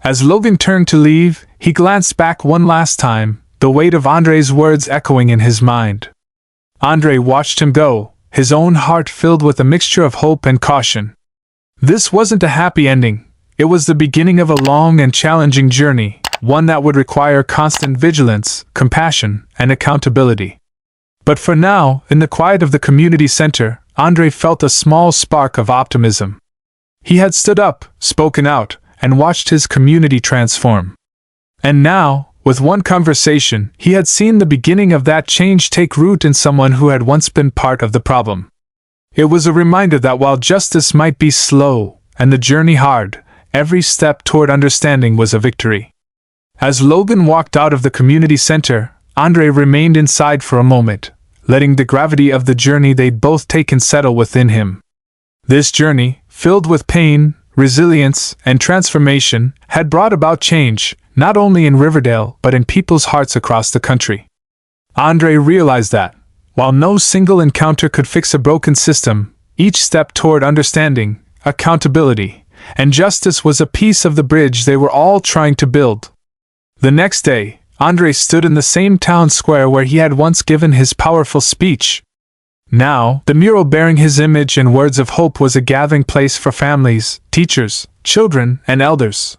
[SPEAKER 1] As Logan turned to leave, he glanced back one last time, the weight of Andre's words echoing in his mind. Andre watched him go, his own heart filled with a mixture of hope and caution. This wasn't a happy ending. It was the beginning of a long and challenging journey, one that would require constant vigilance, compassion, and accountability. But for now, in the quiet of the community center, Andre felt a small spark of optimism. He had stood up, spoken out, and watched his community transform. And now, with one conversation, he had seen the beginning of that change take root in someone who had once been part of the problem. It was a reminder that while justice might be slow, and the journey hard, every step toward understanding was a victory. As Logan walked out of the community center, Andre remained inside for a moment, letting the gravity of the journey they'd both taken settle within him. This journey, filled with pain, resilience, and transformation, had brought about change, not only in Riverdale but in people's hearts across the country. Andre realized that, while no single encounter could fix a broken system, each step toward understanding, accountability, and justice was a piece of the bridge they were all trying to build. The next day, Andre stood in the same town square where he had once given his powerful speech. Now, the mural bearing his image and words of hope was a gathering place for families, teachers, children, and elders.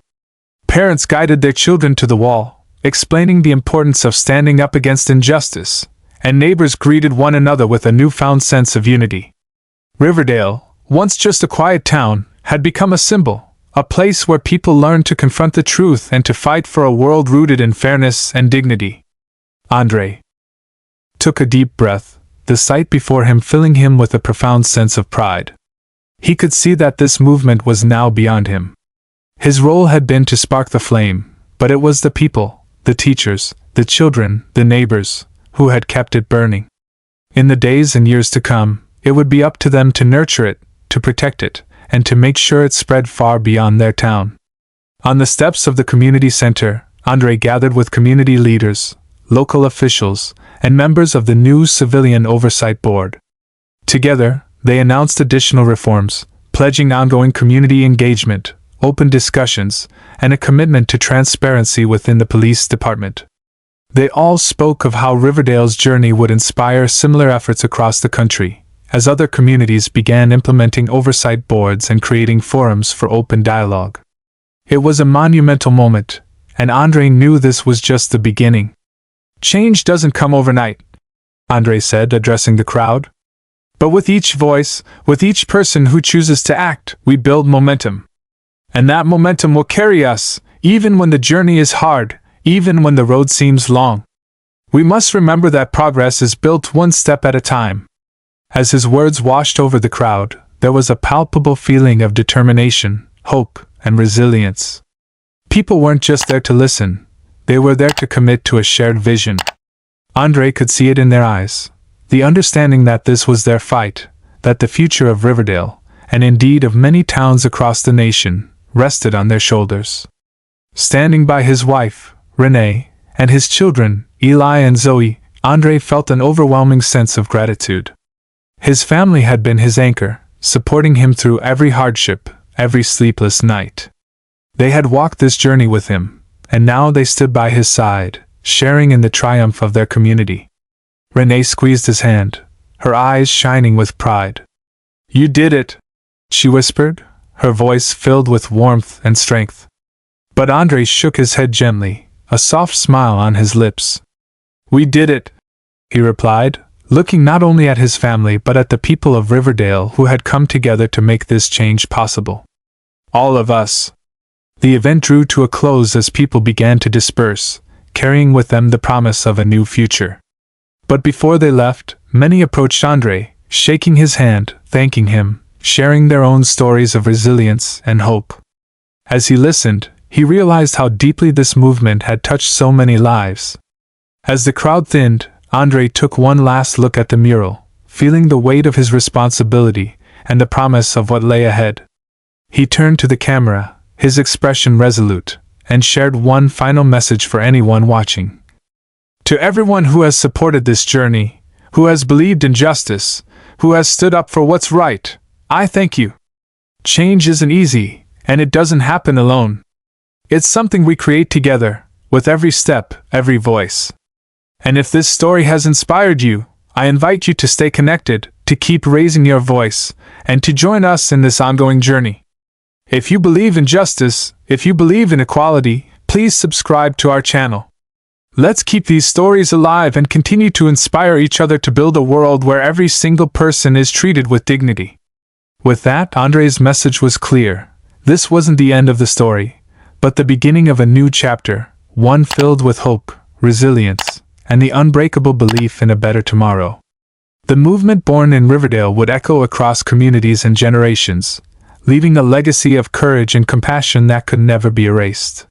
[SPEAKER 1] Parents guided their children to the wall, explaining the importance of standing up against injustice, and neighbors greeted one another with a newfound sense of unity. Riverdale, once just a quiet town, had become a symbol, a place where people learned to confront the truth and to fight for a world rooted in fairness and dignity. Andre took a deep breath, the sight before him filling him with a profound sense of pride. He could see that this movement was now beyond him. His role had been to spark the flame, but it was the people, the teachers, the children, the neighbors, who had kept it burning. In the days and years to come, it would be up to them to nurture it, to protect it, and to make sure it spread far beyond their town. On the steps of the community center, Andre gathered with community leaders, local officials, and members of the new Civilian Oversight Board. Together, they announced additional reforms, pledging ongoing community engagement, open discussions, and a commitment to transparency within the police department. They all spoke of how Riverdale's journey would inspire similar efforts across the country, as other communities began implementing oversight boards and creating forums for open dialogue. It was a monumental moment, and Andre knew this was just the beginning. Change doesn't come overnight, Andre said, addressing the crowd. But with each voice, with each person who chooses to act, we build momentum. And that momentum will carry us, even when the journey is hard, even when the road seems long. We must remember that progress is built one step at a time. As his words washed over the crowd, there was a palpable feeling of determination, hope, and resilience. People weren't just there to listen. They were there to commit to a shared vision. Andre could see it in their eyes, the understanding that this was their fight, that the future of Riverdale, and indeed of many towns across the nation, rested on their shoulders. Standing by his wife, Renee, and his children, Eli and Zoe, Andre felt an overwhelming sense of gratitude. His family had been his anchor, supporting him through every hardship, every sleepless night. They had walked this journey with him, and now they stood by his side, sharing in the triumph of their community. Renee squeezed his hand, her eyes shining with pride. "You did it," she whispered, her voice filled with warmth and strength. But Andre shook his head gently, a soft smile on his lips. We did it, he replied, looking not only at his family but at the people of Riverdale who had come together to make this change possible. All of us. The event drew to a close as people began to disperse, carrying with them the promise of a new future. But before they left, many approached Andre, shaking his hand, thanking him, sharing their own stories of resilience and hope. As he listened, he realized how deeply this movement had touched so many lives. As the crowd thinned, Andre took one last look at the mural, feeling the weight of his responsibility and the promise of what lay ahead. He turned to the camera, his expression resolute, and shared one final message for anyone watching. To everyone who has supported this journey, who has believed in justice, who has stood up for what's right, I thank you. Change isn't easy, and it doesn't happen alone. It's something we create together, with every step, every voice. And if this story has inspired you, I invite you to stay connected, to keep raising your voice, and to join us in this ongoing journey. If you believe in justice, if you believe in equality, please subscribe to our channel. Let's keep these stories alive and continue to inspire each other to build a world where every single person is treated with dignity. With that, Andre's message was clear. This wasn't the end of the story, but the beginning of a new chapter, one filled with hope, resilience, and the unbreakable belief in a better tomorrow. The movement born in Riverdale would echo across communities and generations, leaving a legacy of courage and compassion that could never be erased.